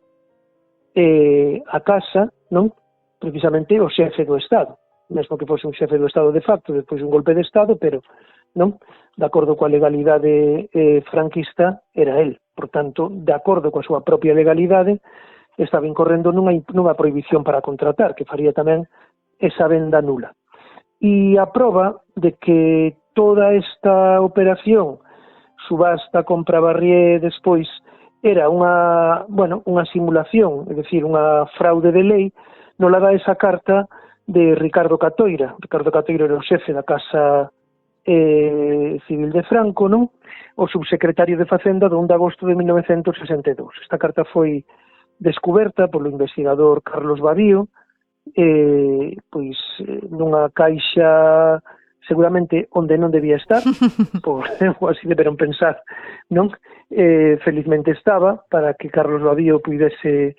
a casa, non? Precisamente o xefe do Estado, mesmo que fose un xefe do Estado de facto, despois un golpe de Estado, pero non, de acordo coa legalidade franquista, era el. Por tanto, de acordo coa súa propia legalidade, estaba incorrendo nunha prohibición para contratar, que faría tamén esa venda nula. E a proba de que toda esta operación, subasta, compra, barrié, despois, era unha simulación, é dicir, unha fraude de lei, non la dá esa carta de Ricardo Catoira. Ricardo Catoira era o xefe da Casa Civil de Franco, non? O subsecretario de Facenda do 1 de agosto de 1962. Esta carta foi descuberta polo investigador Carlos Badío, pois nunha caixa seguramente onde non debía estar, ou así deberon pensar, non? Felizmente estaba, para que Carlos Badío pudese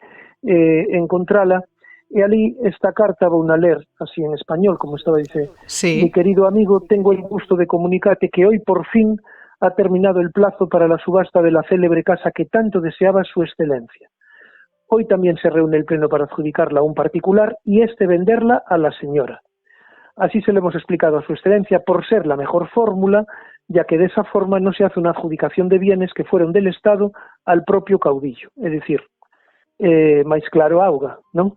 encontrala. E ali esta carta vou na ler así en español, como estaba dice. Sí. Mi querido amigo, tengo el gusto de comunicarte que hoy por fin ha terminado el plazo para la subasta de la célebre casa que tanto deseaba su excelencia. Hoy también se reúne el pleno para adjudicarla a un particular y venderla a la señora. Así se lo hemos explicado a su excelencia por ser la mejor fórmula, ya que de esa forma no se hace una adjudicación de bienes que fueron del Estado al propio caudillo. É dicir, máis claro auga, non?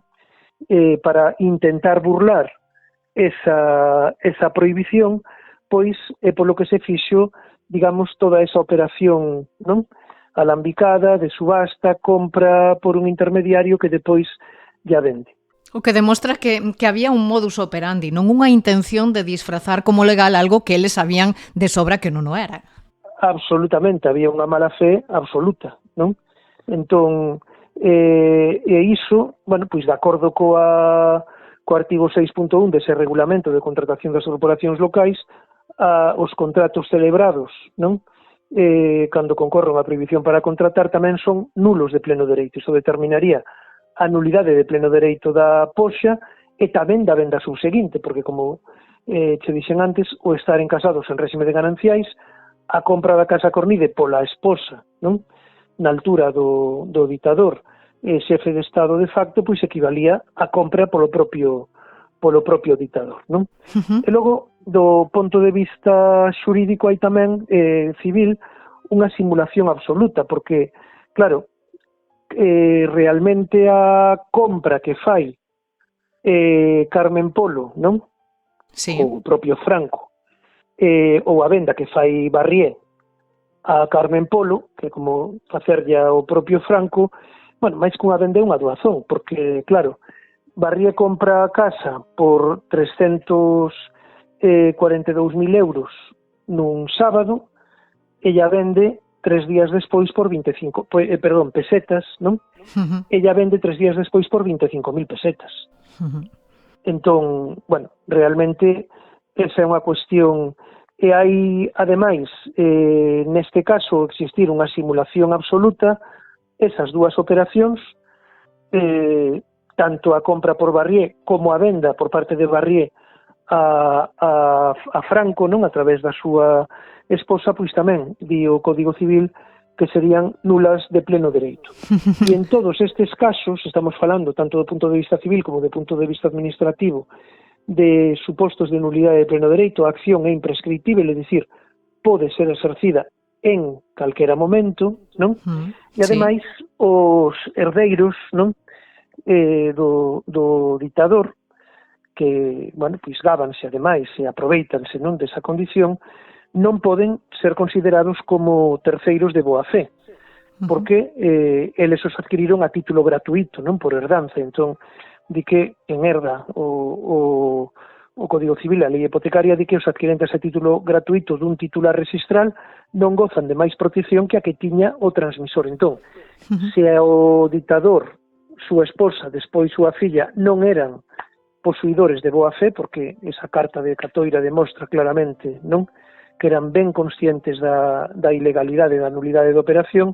Para intentar burlar esa prohibición, pois é polo que se fixo, digamos, toda esa operación, non? Alambicada, de subasta, compra por un intermediario que depois ya vende. O que demostra que había un modus operandi, non unha intención de disfrazar como legal algo que eles sabían de sobra que non o era. Absolutamente, había unha mala fe absoluta, non? Entón, iso, bueno, pois de acordo co artigo 6.1 dese regulamento de contratación das corporacións locais, os contratos celebrados, non? Cando concorre unha prohibición para contratar tamén son nulos de pleno dereito. Iso determinaría a nulidade de pleno dereito da poxa e tamén da venda subseguinte, porque como che dixen antes, o estar encasados en réxime de gananciais, a compra da Casa Cornide pola esposa, non? Na altura do ditador xefe de Estado de facto, pois equivalía a compra polo propio ditador, non? E logo, do ponto de vista xurídico hai tamén civil unha simulación absoluta, porque, claro, realmente a compra que fai Carmen Polo, non? Sí. O propio Franco, ou a venda que fai Barrié a Carmen Polo, que como facerlle o propio Franco, bueno, máis que unha venda é unha doazón, porque, claro, Barrié compra a casa por 342.000 euros nun sábado, ella vende 3 días despois por pesetas, non? Ella vende 3 días despois por 25.000 pesetas. Entón, bueno, realmente esa é unha cuestión. E hai, ademais, neste caso, existir unha simulación absoluta, esas dúas operacións, tanto a compra por Barrié como a venda por parte de Barrié a Franco, non, a través da súa esposa, pois tamén di o Código Civil que serían nulas de pleno dereito. E en todos estes casos, estamos falando tanto do punto de vista civil como do punto de vista administrativo, de supostos de nulidade de pleno dereito, a acción é imprescriptível, é dicir, pode ser exercida en calquera momento, non? E ademais, os herdeiros, non, do ditador, que, bueno, pois gábanse ademais e aproveitanse, non, desa condición, non poden ser considerados como terceiros de boa fe. porque eles os adquiriron a título gratuito, non por herdanza. Entón, di que en herda o Código Civil, a lei hipotecaria, di que os adquirentes a título gratuito dun titular registral non gozan de máis protección que a que tiña o transmisor. Entón, se o dictador, súa esposa, despois súa filla, non eran posuidores de boa fe, porque esa carta de Catoira demostra claramente, non, que eran ben conscientes da ilegalidade, da nulidade da operación,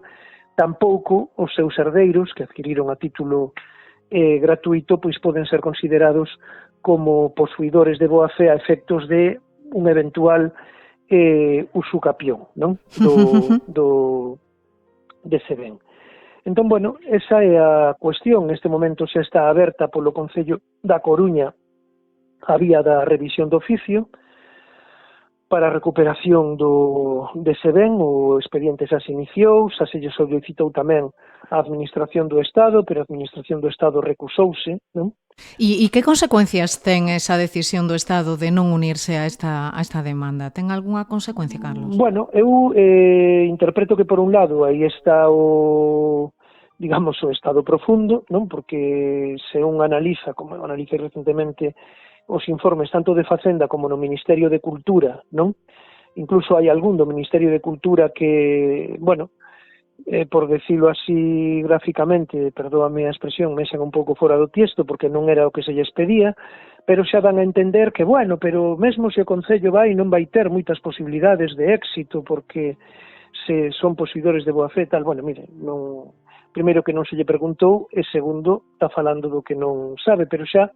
tampouco os seus herdeiros, que adquiriron a título gratuito, pois poden ser considerados como posuidores de boa fe a efectos de un eventual usucapión, non, dese ben. Entón, bueno, esa é a cuestión. Neste momento xa está aberta polo Concello da Coruña a vía da revisión do oficio para a recuperación dese ben. O expediente xa se iniciou, xa se lle solicitou tamén a Administración do Estado, pero a Administración do Estado recusouse, non? E que consecuencias ten esa decisión do Estado de non unirse a esta demanda? Ten algunha consecuencia, Carlos? Bueno, eu interpreto que por un lado aí está o estado profundo, non? Porque se un analiza, como eu analicei recentemente, os informes tanto de Facenda como no Ministerio de Cultura, non? Incluso hai algún do Ministerio de Cultura que, bueno, por decirlo así gráficamente, perdóame a expresión, mexan un pouco fora do tiesto porque non era o que se lles pedía, pero xa dan a entender que, bueno, pero mesmo se o Concello vai non vai ter moitas posibilidades de éxito porque se son posuidores de boa fe tal. Bueno, mire, non, primeiro que non se lle preguntou e segundo, está falando do que non sabe, pero xa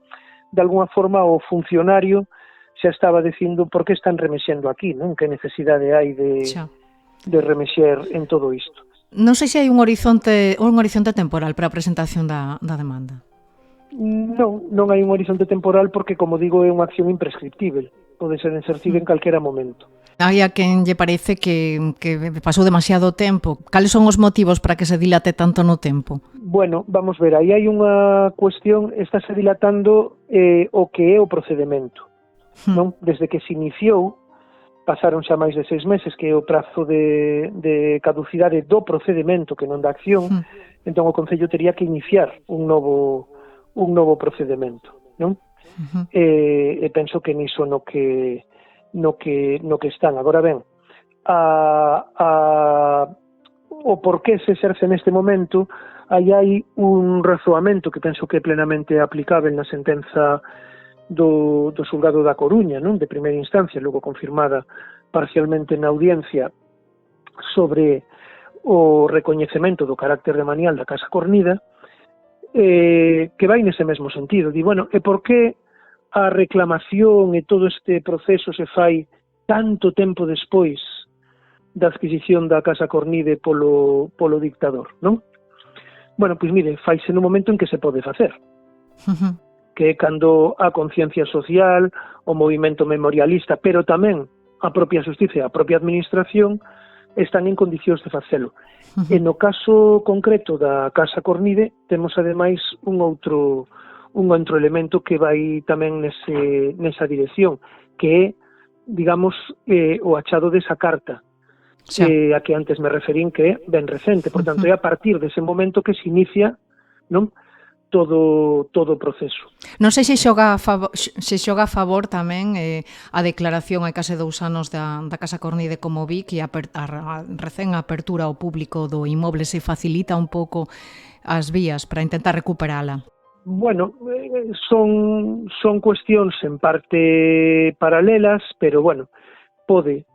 de alguna forma o funcionario xa estaba dicindo por que están remexendo aquí, non? Que necesidade hai de remexer en todo isto. Non sei se hai un horizonte temporal para a presentación da demanda. Non hai un horizonte temporal porque, como digo, é unha acción imprescriptível. Pode ser exercida en calquera momento. Hai a quen lle parece que pasou demasiado tempo. Cales son os motivos para que se dilate tanto no tempo? Bueno, vamos ver, aí hai unha cuestión, estáse dilatando o que é o procedimento. Non? Desde que se iniciou, pasaron xa máis de 6 meses, que é o prazo de caducidade do procedimento, que non da acción, entón o Concello tería que iniciar un novo procedimento, non? E penso que niso no que están. Agora ben, o por que se exerce neste momento, aí hai un razoamento que penso que é plenamente aplicável na sentenza do xulgado da Coruña, non? De primeira instancia, logo confirmada parcialmente na audiencia, sobre o recoñecemento do carácter demanial da Casa Cornida, que vai nese mesmo sentido. Di, bueno, e por que a reclamación e todo este proceso se fai tanto tempo despois da adquisición da Casa Cornide polo dictador, non? Bueno, pois mire, faise no momento en que se pode facer. Que é cando a conciencia social, o movimento memorialista, pero tamén a propia xustiza e a propia administración están en condicións de facelo. E no caso concreto da Casa Cornide temos ademais un outro elemento que vai tamén nesa dirección, que é, digamos, o achado desa carta, a que antes me referín, que é ben recente. Por tanto, é a partir dese momento que se inicia, non, todo o proceso. Non sei se xoga a favor tamén a declaración hai case 2 anos da Casa Cornide como vi, que a recén apertura ao público do inmoble se facilita un pouco as vías para intentar recuperala. Bueno, son cuestións en parte paralelas, pero bueno, pode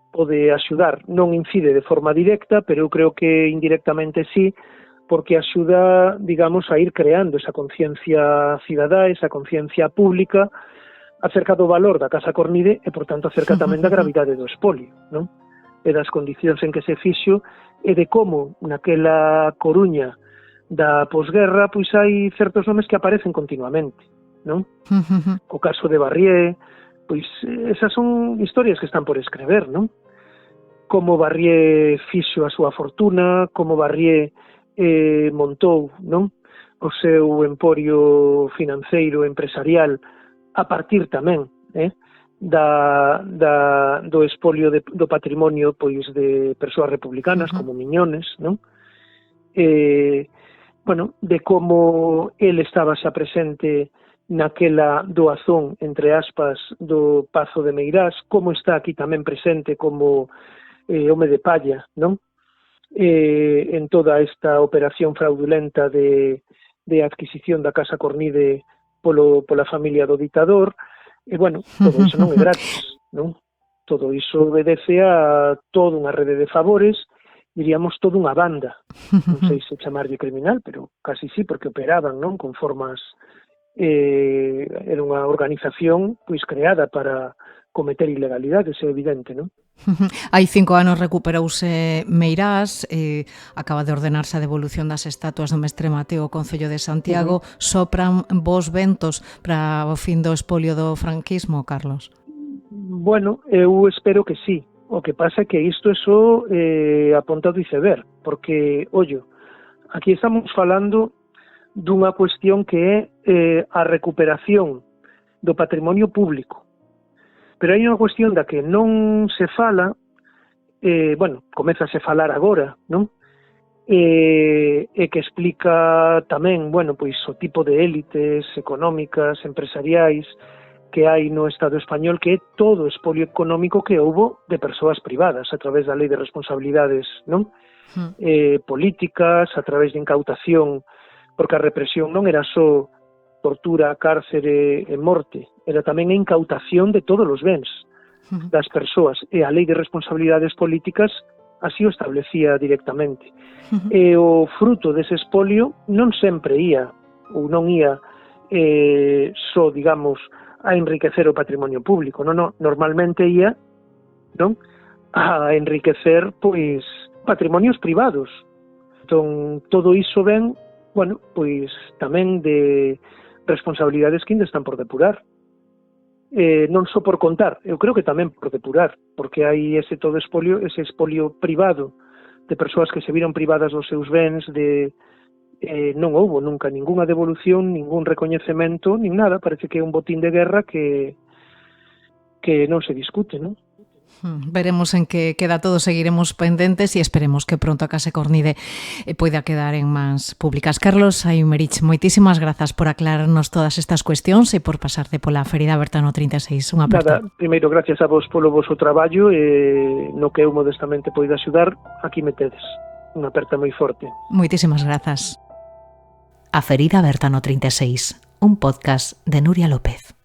axudar. Non incide de forma directa, pero eu creo que indirectamente sí, porque axuda, digamos, a ir creando esa conciencia cidadá, esa conciencia pública acerca do valor da Casa Cornide e, por tanto, acerca tamén da gravidade do espolio, non? E das condicións en que se fixo e de como naquela Coruña da posguerra pois hai certos nomes que aparecen continuamente, non? O caso de Barrié, pois esas son historias que están por escrever, non? Como Barrié fixo a súa fortuna, como Barrié montou, non, o seu emporio financeiro, empresarial, a partir tamén do espolio do patrimonio pois de persoas republicanas como Miñones, non? de como ele estaba xa presente naquela doazón, entre aspas, do Pazo de Meirás, como está aquí tamén presente como home de palla, non? En toda esta operación fraudulenta de adquisición da Casa Cornide pola familia do ditador, todo iso non é gratis, non? Todo iso obedece a toda unha rede de favores, diríamos toda unha banda, non sei se chamarlle criminal, pero casi sí, porque operaban, non, con formas, era unha organización pois creada para cometer ilegalidades, é evidente, non? Hai 5 anos recuperouse Meirás, acaba de ordenarse a devolución das estatuas do Mestre Mateo ao Concello de Santiago. Sopran bos ventos para o fin do espolio do franquismo, Carlos? Bueno, eu espero que sí. O que pasa é que isto é só a ponta do iceberg, porque, ollo, aquí estamos falando dunha cuestión que é a recuperación do patrimonio público. Pero hai unha cuestión da que non se fala, comeza a falar agora, non? E que explica tamén, pois o tipo de élites económicas, empresariais que hai no Estado español, que é todo o espolio económico que houbo de persoas privadas a través da Lei de Responsabilidades, non? Políticas, a través de incautación, porque a represión non era só tortura, cárcere e morte, era tamén a incautación de todos os bens das persoas, e a Lei de Responsabilidades Políticas así o establecía directamente. E o fruto dese espolio non sempre ia, ou non ia só, digamos, a enriquecer o patrimonio público, normalmente ia, non, a enriquecer, pois, patrimonios privados. Entón, todo iso ven, pois, tamén de responsabilidades que ainda están por depurar. Non só por contar, eu creo que tamén por depurar, porque hai ese espolio privado de persoas que se viron privadas dos seus bens, non houbo nunca ningunha devolución, ningún recoñecemento, nin nada, parece que é un botín de guerra que non se discute, non? Veremos en que queda todo, seguiremos pendentes e esperemos que pronto a Casa Cornide poida quedar en mans públicas. Carlos Aymerich, moitísimas grazas por aclararnos todas estas cuestións e por pasarte pola Ferida Aberta no 36. Unha aperta. Nada, primeiro, gracias a vos polo vosso traballo e no que eu modestamente poida axudar, aquí me tedes. Unha aperta moi forte. Moitísimas grazas. A Ferida Aberta no 36, un podcast de Nuria López.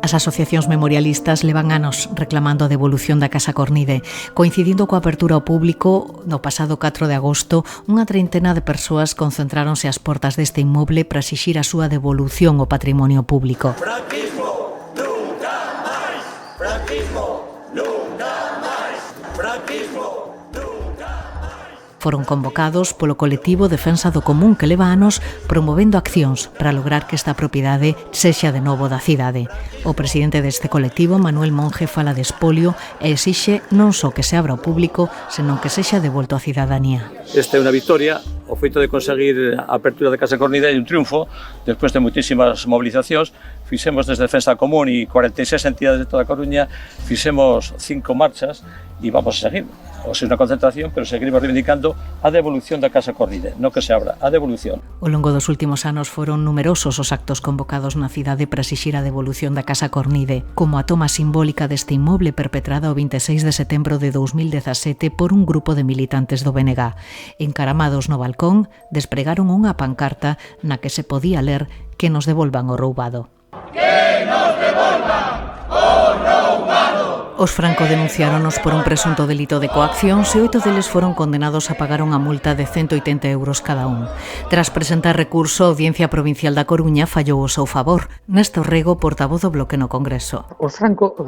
As asociacións memorialistas levan anos reclamando a devolución da Casa Cornide. Coincidindo coa apertura ao público, no pasado 4 de agosto, unha treintena de persoas concentráronse ás portas deste inmoble para exixir a súa devolución ao patrimonio público. Franquismo, nunca máis! Franquismo, nunca máis! Franquismo, nunca máis! Foron convocados polo colectivo Defensa do Común, que leva anos promovendo accións para lograr que esta propiedade sexa de novo da cidade. O presidente deste colectivo, Manuel Monge, fala de espolio e exixe non só que se abra ao público, senón que sexa devolto á cidadanía. Esta é unha victoria, o feito de conseguir a apertura da Casa Cornide é un triunfo, despois de moitísimas mobilizacións. Fixemos desde Defensa Común e 46 entidades de toda a Coruña, fixemos 5 marchas e vamos a seguir. O sea, unha concentración, pero seguimos reivindicando a devolución da Casa Cornide, non que se abra, a devolución. Ao longo dos últimos anos foron numerosos os actos convocados na cidade para exixir a devolución da Casa Cornide, como a toma simbólica deste inmoble perpetrada o 26 de setembro de 2017 por un grupo de militantes do BNG. Encaramados no balcón, despregaron unha pancarta na que se podía ler que nos devolvan o roubado. Que nos devolvan o roubado! Os Franco denunciáronos por un presunto delito de coacción e 8 deles foron condenados a pagar unha multa de 180 euros cada un. Tras presentar recurso, a Audiencia Provincial da Coruña fallou o seu favor. Néstor Rego, portavoz do Bloque no Congreso. Os Franco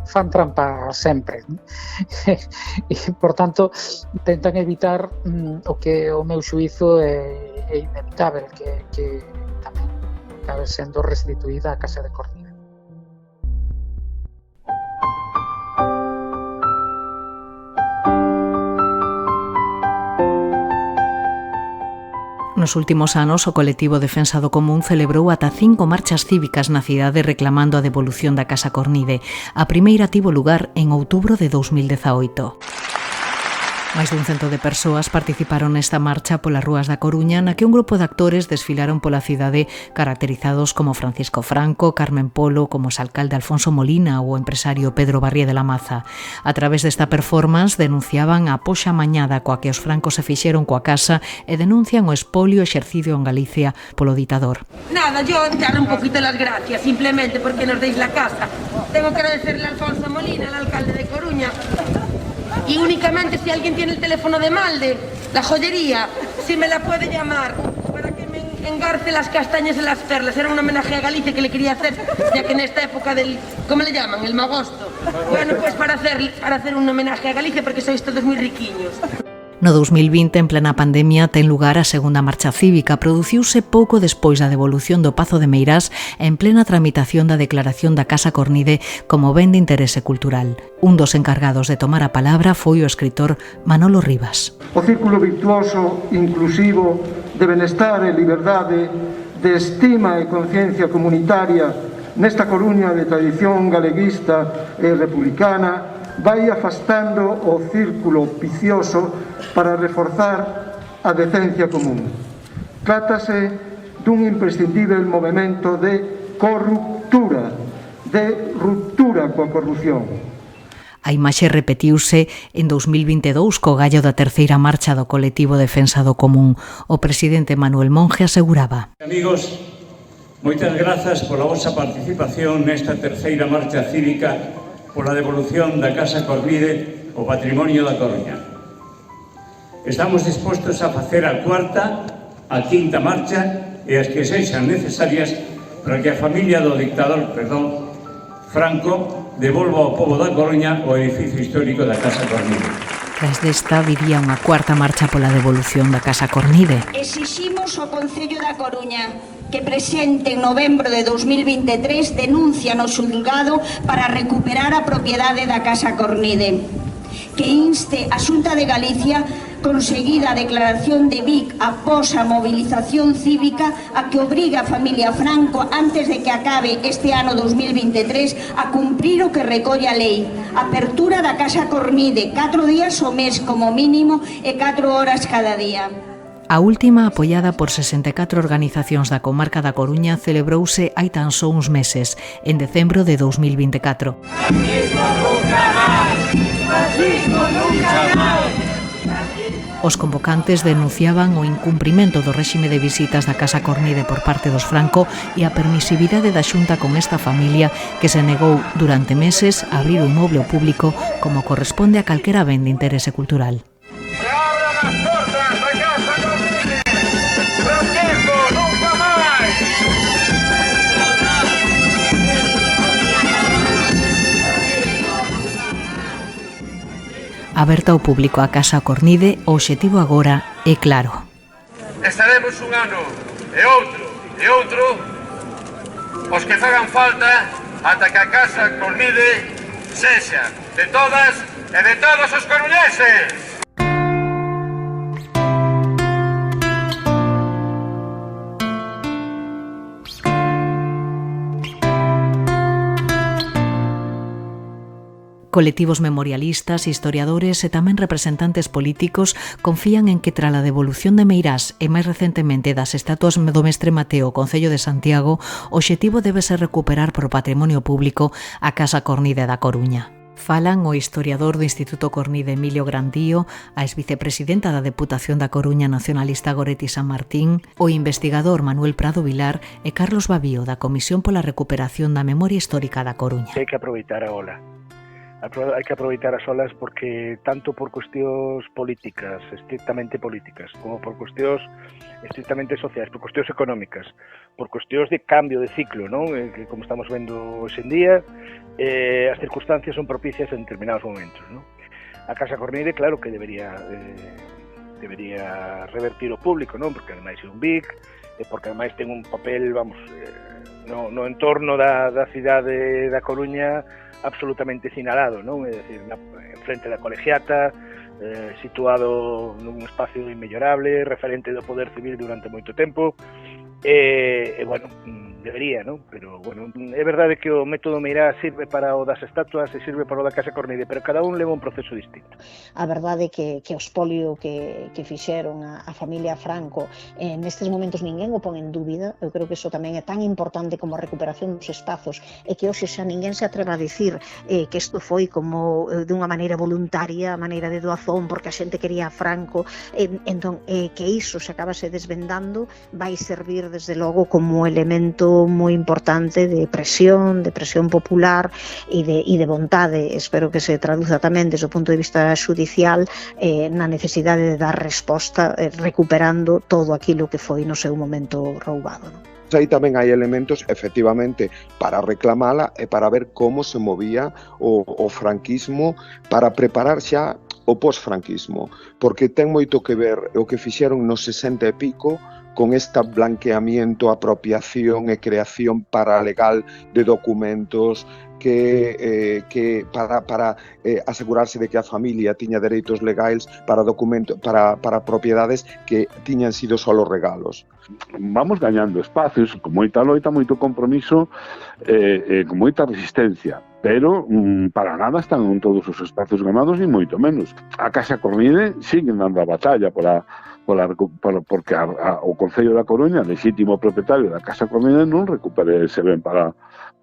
fan trampa sempre. E, por tanto, tentan evitar o que o meu xuízo é inevitável, que tamén acabe sendo restituída a Casa de Cornide. Nos últimos anos, o colectivo Defensa do Común celebrou ata 5 marchas cívicas na cidade reclamando a devolución da Casa Cornide. A primeira tivo lugar en outubro de 2018. Máis dun cento de persoas participaron nesta marcha polas rúas da Coruña, na que un grupo de actores desfilaron pola cidade caracterizados como Francisco Franco, Carmen Polo, como os alcalde Alfonso Molina ou o empresario Pedro Barrié de la Maza. A través desta performance denunciaban a poxa mañada coa que os francos se fixeron coa casa e denuncian o expolio exercido en Galicia polo ditador. Nada, yo darle un poquito las gracias, simplemente porque nos deis la casa. Tengo que agradecerle a Alfonso Molina, el alcalde de Coruña. Y únicamente si alguien tiene el teléfono de Malde, la joyería, si me la puede llamar para que me engarce las castañas en las perlas. Era un homenaje a Galicia que le quería hacer, ya que en esta época del, ¿cómo le llaman? El magosto. Bueno, pues para hacer un homenaje a Galicia, porque sois todos muy riquiños. No 2020, en plena pandemia, ten lugar a segunda marcha cívica. Produciuse pouco despois da devolución do Pazo de Meirás en plena tramitación da declaración da Casa Cornide como ben de interese cultural. Un dos encargados de tomar a palabra foi o escritor Manolo Rivas. O círculo virtuoso, inclusivo, de benestar e liberdade, de estima e conciencia comunitaria nesta Coruña de tradición galeguista e republicana vai afastando o círculo vicioso para reforzar a decencia común. Trátase dun imprescindível movimento de corruptura, de ruptura coa corrupción. A imaxe repetiuse en 2022 co gallo da terceira marcha do colectivo Defensa do Común. O presidente Manuel Monge aseguraba: Amigos, moitas grazas pola vosa participación nesta terceira marcha cívica pola devolución da Casa Cornide ao patrimonio da Coruña. Estamos dispostos a facer a cuarta, a quinta marcha e as que sexan necesarias para que a familia do dictador, Franco, devolva ao pobo da Coruña o edificio histórico da Casa Cornide. Tras desta viría unha cuarta marcha pola devolución da Casa Cornide. Exiximos ao Concello da Coruña que presente en novembro de 2023 denuncia no xulgado para recuperar a propiedade da Casa Cornide, que inste a Xunta de Galicia, conseguida a declaración de Vic após a movilización cívica, a que obriga a familia Franco antes de que acabe este ano 2023 a cumprir o que recolle a lei. Apertura da Casa Cornide 4 días ao mes como mínimo e 4 horas cada día. A última, apoiada por 64 organizacións da comarca da Coruña, celebrouse hai tan só uns meses, en decembro de 2024. Os convocantes denunciaban o incumprimento do réxime de visitas da Casa Cornide por parte dos Franco e a permisividade da Xunta con esta familia que se negou durante meses a abrir o inmoble ao público como corresponde a calquera ben de interese cultural. Aberta ao público a Casa Cornide, o obxectivo agora é claro. Estaremos un ano e outro os que fagan falta ata que a Casa Cornide sexa de todas e de todos os coruñeses. Colectivos memorialistas, historiadores e tamén representantes políticos confían en que trala devolución de Meirás e máis recentemente das estatuas do Mestre Mateo, Concello de Santiago, o obxectivo debe ser recuperar por patrimonio público a Casa Cornide da Coruña. Falan o historiador do Instituto Cornide Emilio Grandío, a exvicepresidenta da Deputación da Coruña nacionalista Goretti San Martín, o investigador Manuel Prado Vilar e Carlos Babío da Comisión pola Recuperación da Memoria Histórica da Coruña. Hai que aproveitar a ola. Hai que aproveitar as olas porque tanto por cuestións políticas, estrictamente políticas, como por cuestións estrictamente sociais, por cuestións económicas, por cuestións de cambio de ciclo, non? Que como estamos vendo hoxe en día, as circunstancias son propicias en determinados momentos, non? A Casa Cornide, claro que debería revertir o público, non? Porque ademais é un BIC, e porque ademais ten un papel, no entorno da cidade da Coruña absolutamente sinalado, non? É dicir, en frente da colegiata, situado nun espacio inmellorable, referente do poder civil durante moito tempo, e bueno, debería, non? Pero, bueno, é verdade que o método Meirás sirve para o das estatuas e sirve para o da Casa Cornide, pero cada un leva un proceso distinto. A verdade é que o espolio que fixeron a familia Franco nestes momentos ninguén o pon en dúbida. Eu creo que iso tamén é tan importante como a recuperación dos espazos e que hoxe xa ninguén se atreva a dicir que isto foi como dunha maneira voluntaria, a maneira de doazón, porque a xente quería a Franco, entón que iso se acabase desvendando vai servir desde logo como elemento moi importante de presión popular e de vontade. Espero que se traduza tamén desde o punto de vista xudicial na necesidade de dar resposta recuperando todo aquilo que foi no seu momento roubado. Aí tamén hai elementos, efectivamente, para reclamala e para ver como se movía o franquismo para preparar xa o posfranquismo, porque ten moito que ver o que fixeron nos 60 e pico con este blanqueamiento, apropiación e creación paralegal de documentos que para asegurarse de que a familia tiña dereitos legais para propiedades que tiñan sido solo regalos. Vamos gañando espacios, con moita loita, moito compromiso, con moita resistencia, pero para nada están todos os espacios ganados, ni moito menos. A Casa Cornide sigue dando a batalla porque o Concello da Coruña, legítimo propietario da Casa Cornide, non recupere ese ben para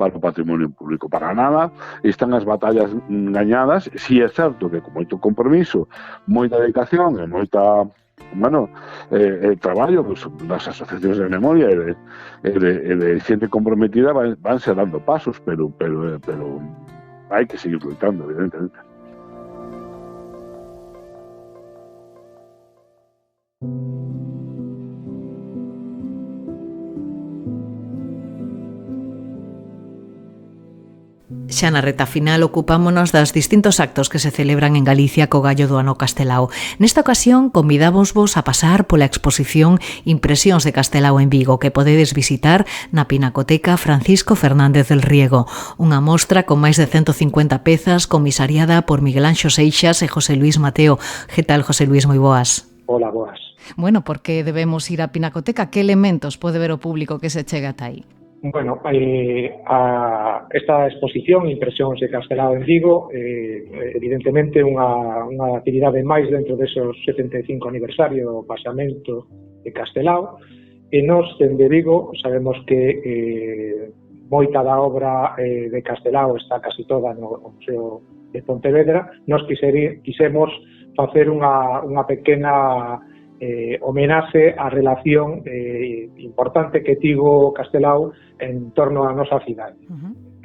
o patrimonio público. Para nada están as batallas gañadas. Si é certo que con moito compromiso, moita dedicación e moita traballo das asociacións de memoria e de xente comprometida vanse dando pasos, pero hai que seguir loitando, evidentemente. Xa na reta final ocupámonos das distintos actos que se celebran en Galicia co gallo do ano Castelao. Nesta ocasión convidávosvos a pasar pola exposición Impresións de Castelao en Vigo, que podedes visitar na Pinacoteca Francisco Fernández del Riego, unha mostra con máis de 150 pezas comisariada por Miguel Anxo Seixas e José Luis Mateo. Que tal, José Luis? Moi boas. Hola, boas. Bueno, por que debemos ir á Pinacoteca? Que elementos pode ver o público que se chega ata aí? Bueno, esta exposición Impresións de Castelao en Vigo evidentemente unha actividade máis dentro desos 75 aniversario do pasamento de Castelao, e nós dende Vigo sabemos que moita da obra de Castelao está casi toda no Museo de Pontevedra. Nós quisemos facer unha pequena homenaxe á relación importante que tivo Castelao en torno á nosa cidade.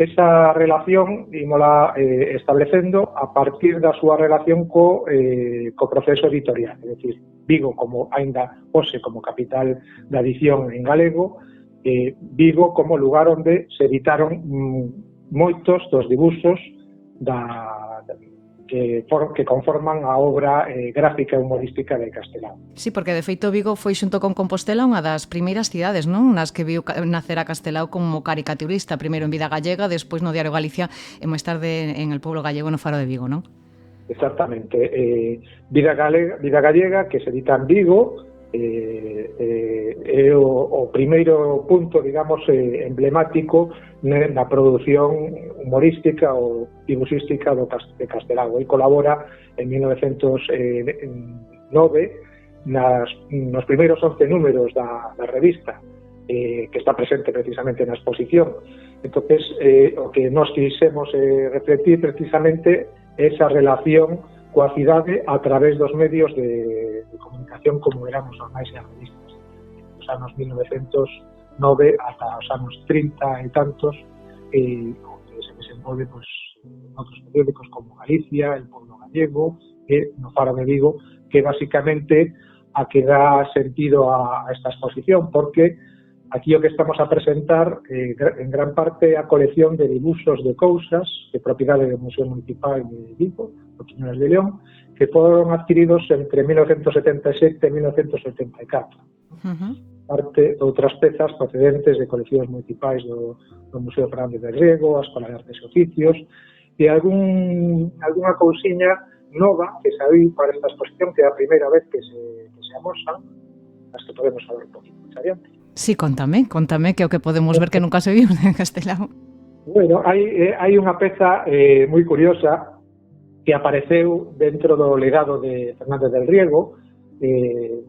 Esa relación ímola establecendo a partir da súa relación co proceso editorial, é dicir, Vigo como aínda hoxe como capital da edición en galego, Vigo como lugar onde se editaron moitos dos dibuxos que conforman a obra gráfica e humorística de Castelao. Sí, porque de feito Vigo foi xunto con Compostela unha das primeiras cidades, non? Nas que viu nacer a Castelao como caricaturista, primeiro en Vida Gallega, despois no Diario Galicia e máis tarde en El Pueblo Gallego no Faro de Vigo, non? Exactamente. Vida Gallega, que se edita en Vigo, é o primeiro punto, digamos, emblemático na produción humorística ou dibuxística de Castelao. Ele colabora en 1909 nos primeiros 11 números da revista, que está presente precisamente na exposición. Entonces, o que nós quisemos refletir precisamente esa relación coa cidade a través dos medios de comunicación como eran os jornais e as revistas. Nos anos 1909 ata os anos 30 e tantos, onde se desenvolve outros periódicos como Galicia, El Pueblo Gallego e no Faro de Vigo, que basicamente a que dá sentido a esta exposición, porque aquí o que estamos a presentar en gran parte a colección de dibuxos de cousas de propiedade do Museo Municipal de Vigo, do Quiñones de León, que foron adquiridos entre 1977 e 1974. Parte de outras pezas procedentes de coleccións municipais do Museo Fernández del Riego, a Escola de Artes e Oficios, e algunha cousiña nova que saiu para esta exposición, que é a primeira vez que se amosa, as que podemos falar un poquito máis adiante. Sí, contame, que é o que podemos ver que nunca se viu en Castelao. Bueno, hai unha peza moi curiosa que apareceu dentro do legado de Fernández del Riego,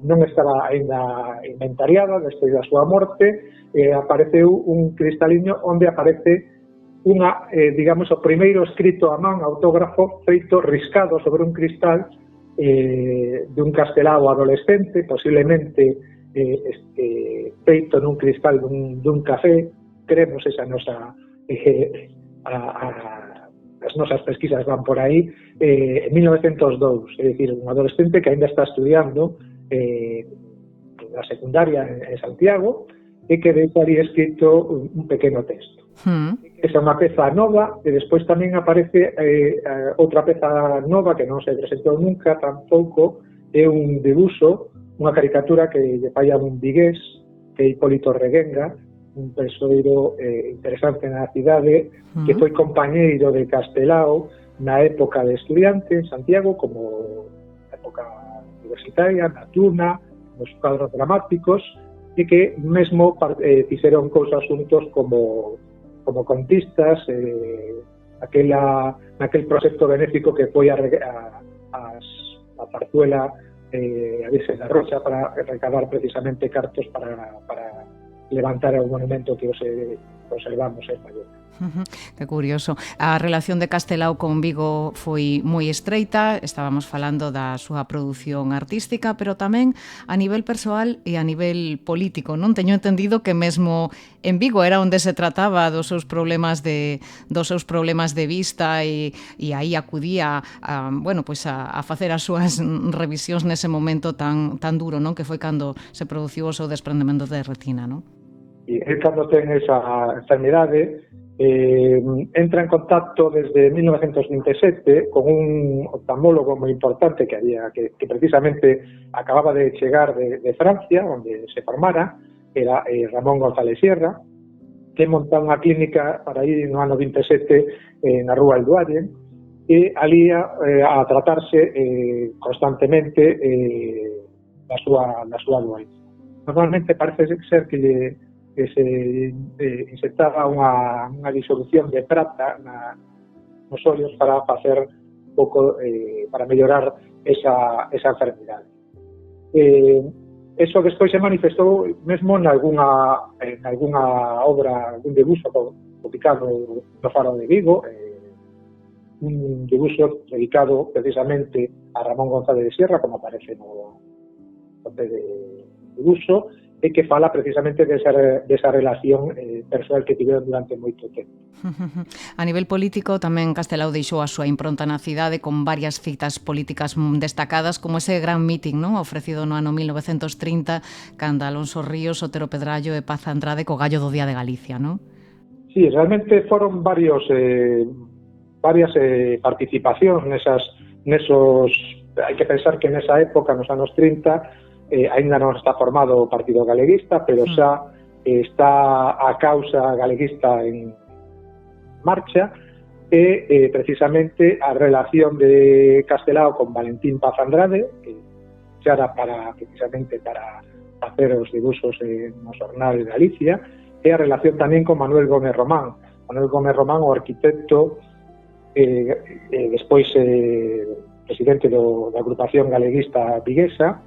non estaba aínda inventariada despois da súa morte, apareceu un cristaliño onde aparece unha, digamos, o primeiro escrito a man, autógrafo, feito riscado sobre un cristal dun Castelao adolescente, posiblemente feito nun cristal dun café. Creemos esa nosa as nosas pesquisas van por aí, en 1902, é dicir, un adolescente que ainda está estudiando na secundaria en Santiago e que deixa ali escrito un pequeno texto. Esa é unha peza nova e despois tamén aparece outra peza nova que non se presentou nunca tampouco, é un debuxo, unha caricatura que lle fai a un vigués, que é Hipólito Reguenga, un persoeiro interesante na cidade, que foi compañeiro de Castelao na época de estudiante en Santiago, como na época universitaria, na Tuna, nos cuadros dramáticos, e que mesmo fixeron cousas juntos como contistas, naquel proxecto benéfico que foi a Parzuela a Virxe da Rocha para recabar precisamente cartos para levantar o monumento que os conservamos en Mallorca. Que curioso. A relación de Castelao con Vigo foi moi estreita, estábamos falando da súa produción artística, pero tamén a nivel persoal e a nivel político, non? Teño entendido que mesmo en Vigo era onde se trataba dos seus problemas de vista e aí acudía a facer as súas revisións nese momento tan duro, non? Que foi cando se produciu o seu desprendemento de retina, non? E cando ten esa enfermidade, entra en contacto desde 1927 con un oftalmólogo moi importante que precisamente acababa de chegar de Francia, onde se formara, era Ramón González Sierra, que monta unha clínica para ir no ano 27 na Rúa Aldualle, e ali a tratarse constantemente da súa doenza. Normalmente parece ser que se insertaba unha disolución de prata nos ollos para facer un pouco, para mellorar esa enfermidade. Eso despois se manifestou mesmo en algunha obra, algún debuxo publicado no Faro de Vigo, un debuxo dedicado precisamente a Ramón González de Sierra, como aparece no de debuxo, e que fala precisamente desa relación persoal que tiveron durante moito tempo. A nivel político, tamén Castelao deixou a súa impronta na cidade con varias citas políticas destacadas, como ese gran meeting, non, ofrecido no ano 1930, cando Alonso Ríos, Otero Pedrallo e Paz Andrade co gallo do Día de Galicia, non? Sí, realmente foron varias participacións nesos. Hai que pensar que nesa época, nos anos 30, aínda non está formado o Partido Galeguista, pero xa está a causa galeguista en marcha, e precisamente a relación de Castelao con Valentín Paz Andrade, que xa era precisamente para facer os dibuxos no Xornal de Galicia, e a relación tamén con Manuel Gómez Román. Manuel Gómez Román, o arquitecto, despois presidente da agrupación galeguista viguesa,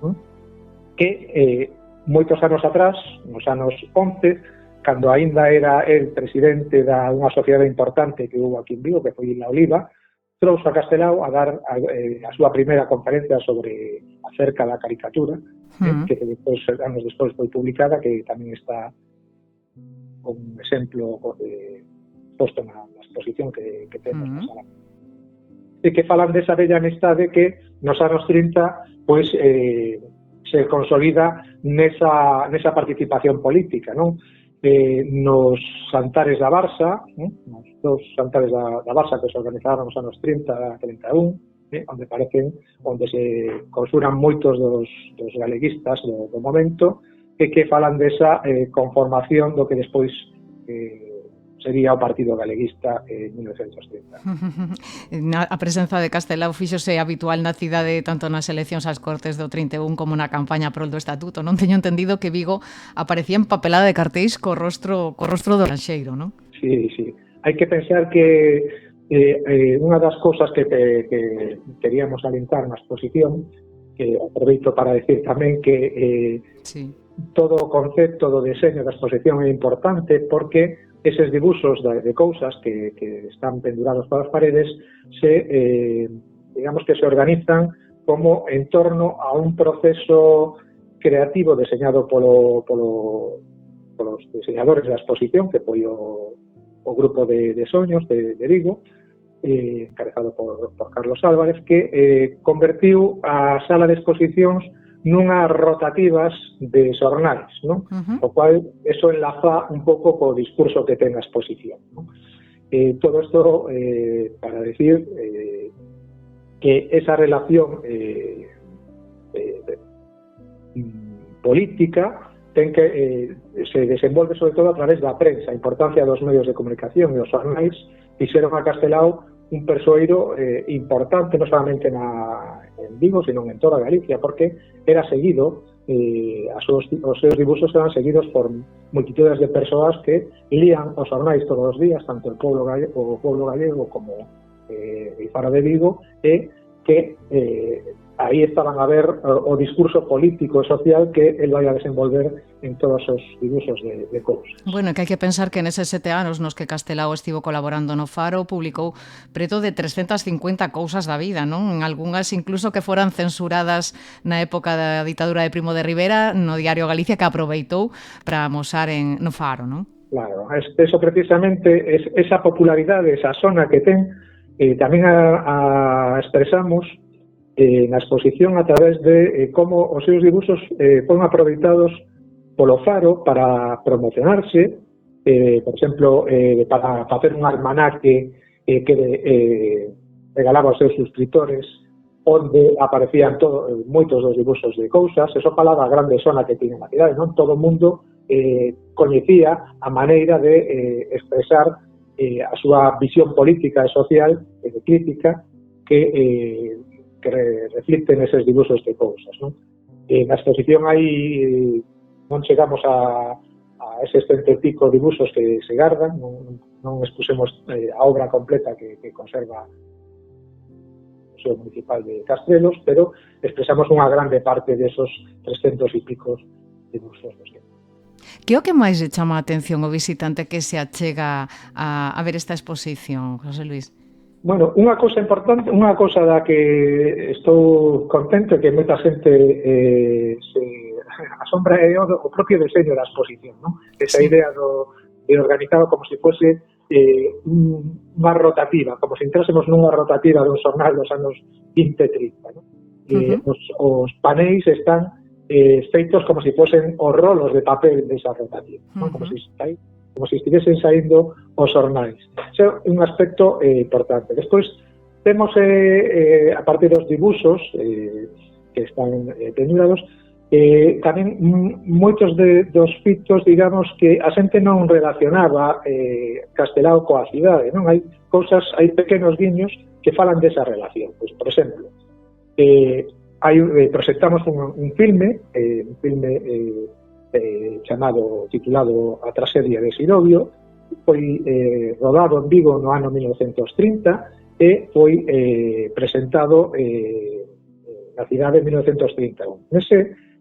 que moitos anos atrás, nos anos 11, cando aínda era el presidente dunha sociedade importante que hubo aquí en Vigo, que foi La Oliva, trouxe a Castelao a dar a súa primeira conferencia acerca da caricatura, que anos despois foi publicada, que tamén está con un exemplo posto na exposición que temos na sala. E que falan desa bella amistade que nos anos 30 pois se consolida nesa participación política, non? Nos Santares da Barça, nos dos Santares da Barça que se organizaron nos anos 30 a 31, onde se consuran moitos dos galeguistas do momento, e que falan desa conformación do que despois sería o Partido Galeguista en 1930. A presenza de Castelao fíxose habitual na cidade tanto nas eleccións ás Cortes do 31 como na campaña prol do Estatuto. Non teño entendido que Vigo aparecía empapelada de cartéis co rostro do Lanxeiro, non? Sí. Hai que pensar que unha das cousas que queríamos alentar na exposición, que aproveito para decir tamén que todo o concepto do deseño da exposición é importante porque eses dibuxos de cousas que están pendurados polas paredes digamos que se organizan como en torno a un proceso creativo deseñado polos diseñadores da exposición, que foi o grupo de Soños de Vigo, encabezado por Carlos Álvarez, que convertiu a sala de exposicións nunhas rotativas de xornais, non? O cual eso enlaza un pouco co discurso que ten a exposición, non? Todo isto para decir que esa relación política ten que se desenvolve sobre todo a través da prensa. A importancia dos medios de comunicación e os xornais fixeron a Castelao un persoeiro importante non solamente en Vigo, sino en toda Galicia, porque era seguido, os seus dibuxos eran seguidos por multitudes de persoas que lían os xornais todos os días, tanto o Pueblo Gallego como o Faro de Vigo, e que aí estaban a ver o discurso político e social que el vai a desenvolver en todos os dibuxos de cousas. Bueno, que hai que pensar que neses 7 anos nos que Castelao estivo colaborando no Faro publicou preto de 350 cousas da vida, non? En algunhas incluso que foran censuradas na época da ditadura de Primo de Rivera no Diario Galicia, que aproveitou para amosar no Faro, non? Claro, eso precisamente, esa popularidade, esa zona que ten, tamén a expresamos na exposición a través de como os seus dibuxos foron aproveitados polo Faro para promocionarse, por exemplo, para facer un almanaque que regalaba aos seus suscriptores, onde aparecían moitos dos dibuxos de cousas. Eso fala da grande zona que tiene na cidade, non? Todo o mundo coñecía a maneira de expresar a súa visión política e social e de crítica que reflicten eses dibuxos de cousas, non? Na exposición aí non chegamos a eses 30 e pico dibuxos que se gardan, non expusemos a obra completa que conserva o Museo Municipal de Castrelos, pero expresamos unha grande parte desos 300 e picos dibuxos dos que... Que o que máis lle chama a atención o visitante que se achega a ver esta exposición, José Luis? Bueno, unha cousa importante, unha cousa da que estou contento é que moita xente se asombra é o propio deseño da exposición, non? Esa idea de organizado como se fose unha rotativa, como se entrásemos nunha rotativa dun xornal dos anos 20-30, non? Os paneis están feitos como se fosen os rolos de papel desa rotativa, non? Como se estivesen saindo os xornais. Ese é un aspecto importante. Despois temos, a parte dos dibuxos que están pendurados, tamén moitos dos fitos, digamos, que a xente non relacionaba Castelao coa cidade, non? Hai cousas, hai pequenos guiños que falan desa relación. Pois, por exemplo, proxectamos un filme titulado A tragedia de Sirovio, foi rodado en Vigo no ano 1930 e foi presentado na cidade en 1931.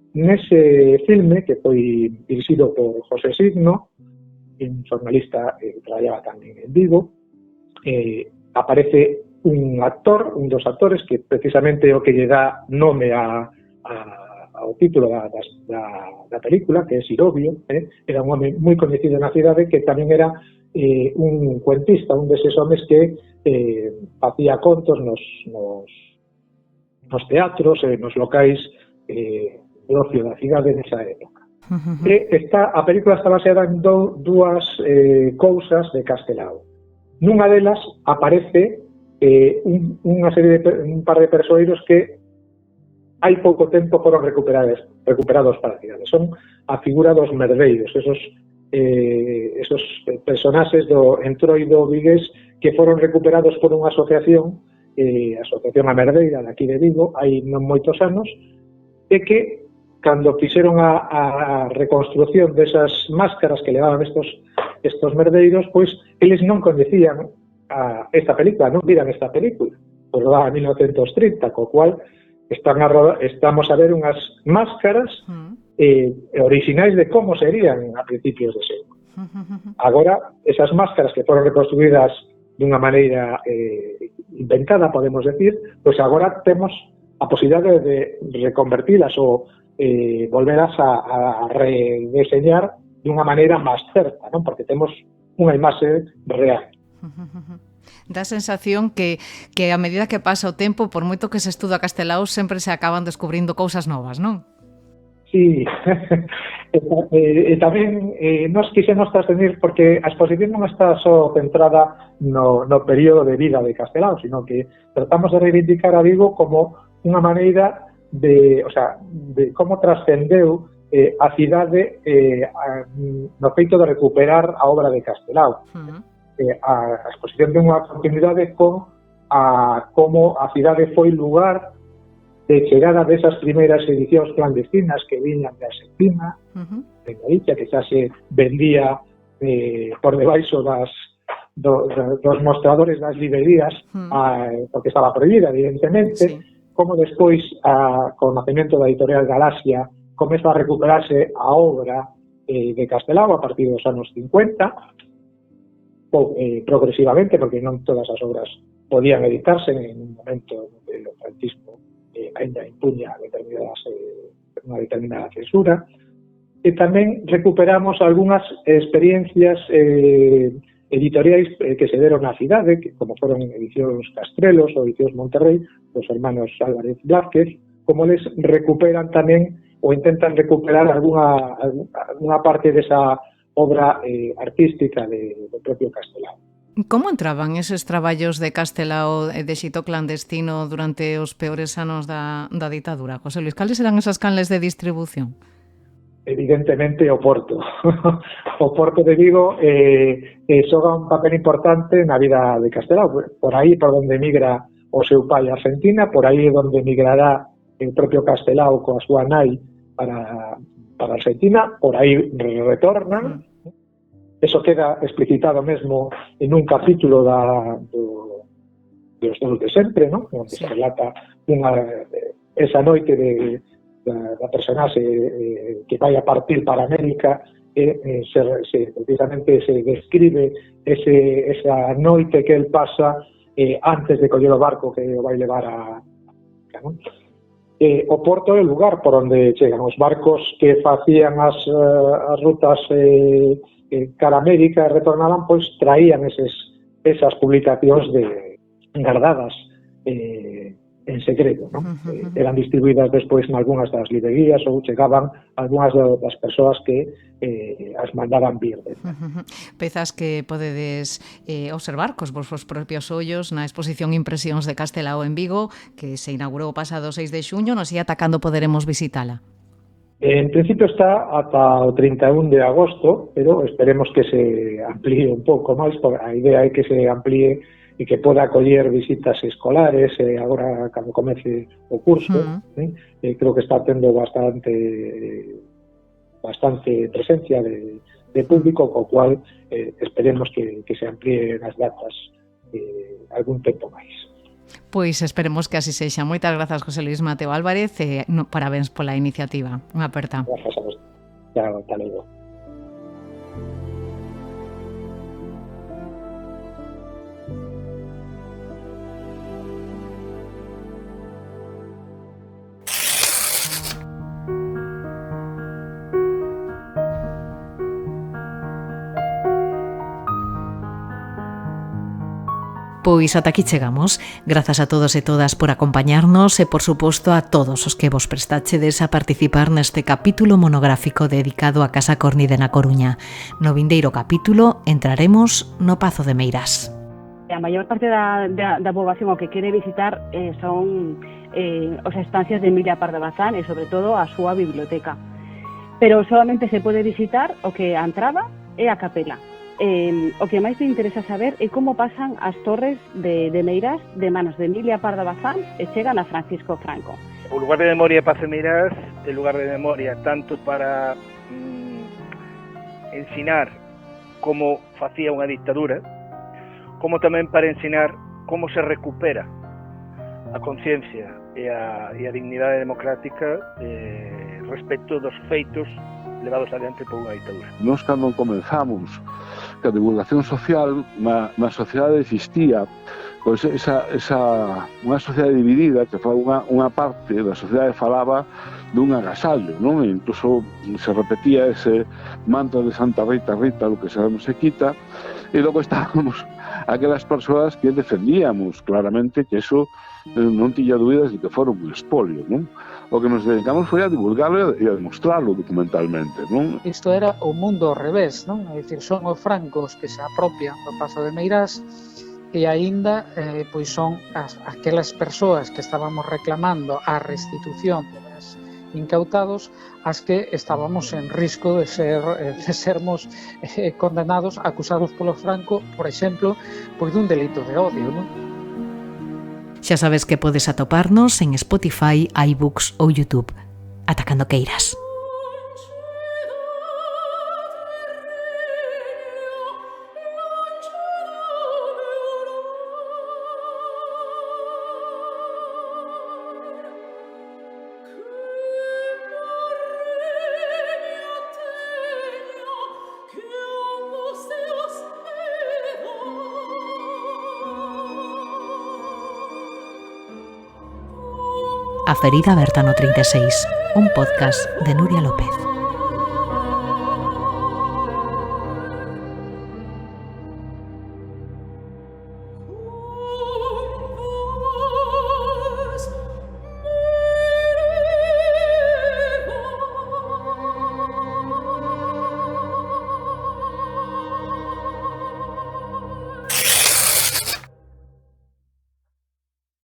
Nese filme, que foi dirixido por José Signo, un xornalista que traballaba tamén en Vigo, aparece un dos actores que precisamente é o que lle dá nome ao título da película, que é Sirovio. Era un home moi coñecido na cidade, que tamén era un cuentista, un deses homes que facía contos nos teatros e nos locais de ocio da cidade nesa época. A película está baseada en dúas cousas de Castelao. Nunha delas aparece unha serie un par de persoeiros que hai pouco tempo foron recuperados para a cidade. Son a figura dos merdeiros, esos esos personaxes do entroido vigués que foron recuperados por unha asociación, a Asociación A Merdeira de aquí de Vigo, hai non moitos anos, e que cando fixeron a reconstrucción desas máscaras que levaban estos merdeiros, pois eles non coñecían esta película, non viran esta película, pois rodada en 1930, co cual estamos a ver unhas máscaras orixinais de como serían a principios de século. Agora, esas máscaras que foron reconstruídas dunha maneira inventada, podemos decir, pois agora temos a posibilidade de reconvertilas ou volveras a redeseñar dunha maneira máis certa, non? Porque temos unha imaxe real. Dá a sensación que a medida que pasa o tempo, por moito que se estuda Castelao, sempre se acaban descubrindo cousas novas, non? Sí, e tamén nos quixemos trascender porque a exposición non está só centrada no período de vida de Castelao, sino que tratamos de reivindicar a Vigo como unha maneira de como trascendeu a cidade no feito de recuperar a obra de Castelao. A exposición ten unha continuidade con como a cidade foi lugar de chegada desas primeiras edicións clandestinas que viñan de Argentina, de Galicia, que xa se vendía por debaixo dos mostradores das librerías, porque estaba prohibida, evidentemente, como despois, con o nacemento da editorial Galaxia, comeza a recuperarse a obra de Castelao a partir dos anos 50, progresivamente, porque non todas as obras podían editarse en un momento onde o franquismo ainda impuña unha determinada censura, e tamén recuperamos algunhas experiencias editoriais que se deron na cidade, que como foron Edicións Castrelos ou Edicións Monterrey, dos hermanos Álvarez Blázquez, como les recuperan tamén ou intentan recuperar algunha parte desa obra artística do propio Castelao. Como entraban eses traballos de Castelao de xito clandestino durante os peores anos da ditadura? José Luis, cales eran esas canles de distribución? Evidentemente o Porto. O Porto de Vigo xoga un papel importante na vida de Castelao. Por aí por onde migra o seu pai a Argentina, por aí onde migrará el propio Castelao coa súa nai para Argentina, por aí retorna. Eso queda explicitado mesmo en un capítulo dos Dous de Sempre, ¿no? Onde se relata esa noite da personaxe que vai a partir para América, precisamente se describe esa noite que el pasa antes de coller o barco que o vai levar a América, ¿no? O Porto é o lugar por onde chegan os barcos que facían as rutas cara a América e retornaban, pois traían esas publicacións guardadas en secreto, ¿no? Eran distribuídas despois en algunhas das librerías ou chegaban algunhas das persoas que as mandaban vir. Pezas que podedes observar cos vosos propios ollos na exposición Impresións de Castelao en Vigo, que se inaugurou o pasado 6 de xuño, non sei ata cando poderemos visitala. En principio está ata o 31 de agosto, pero esperemos que se amplíe un pouco máis, porque a idea é que se amplíe e que poda acoller visitas escolares agora cando comece o curso. Creo que está tendo bastante presencia de público, co cual esperemos que se amplíen as datas algún tempo máis. Pois esperemos que así sexa. Moitas grazas, José Luis Mateo Álvarez, parabéns pola iniciativa. Unha aperta. Grazas a vos. Hasta logo. Pois ata aquí chegamos. Grazas a todos e todas por acompañarnos e, por suposto, a todos os que vos prestachedes a participar neste capítulo monográfico dedicado a Casa Cornide na Coruña. No vindeiro capítulo entraremos no Pazo de Meirás. A maior parte da poboación o que quere visitar son as estancias de Emilia Pardo Bazán e, sobre todo, a súa biblioteca. Pero solamente se pode visitar o que a entrada é a capela. O que máis me interesa saber é como pasan as torres de Meirás de manos de Emilia Pardo Bazán e chegan a Francisco Franco. O lugar de memoria para Meirás é lugar de memoria tanto para ensinar como facía unha dictadura, como tamén para ensinar como se recupera a conciencia e a dignidade democrática respecto dos feitos levados adiante por unha ditadura. Nós, cando comenzamos que a divulgación social na sociedade existía, pois unha sociedade dividida, que foi unha parte da sociedade falaba dun agasallo, non? E incluso se repetía ese mantra de Santa Rita, Rita, lo que sabemos se quita, e logo estábamos aquelas persoas que defendíamos claramente que eso non tiña dúbidas de que fora un expolio, non? O que nos dedicamos foi a divulgarlo e a demostrarlo documentalmente, non? Isto era o mundo ao revés, non? É dicir, son os francos que se apropian do Pazo de Meirás e aínda pois son aquelas persoas que estábamos reclamando a restitución dos incautados as que estábamos en risco de sermos condenados, acusados polo Franco, por exemplo, pois dun delito de odio, non? Xa sabes que podes atoparnos en Spotify, iBooks ou YouTube. Ata cando queiras. A ferida aberta no 36, un podcast de Nuria López.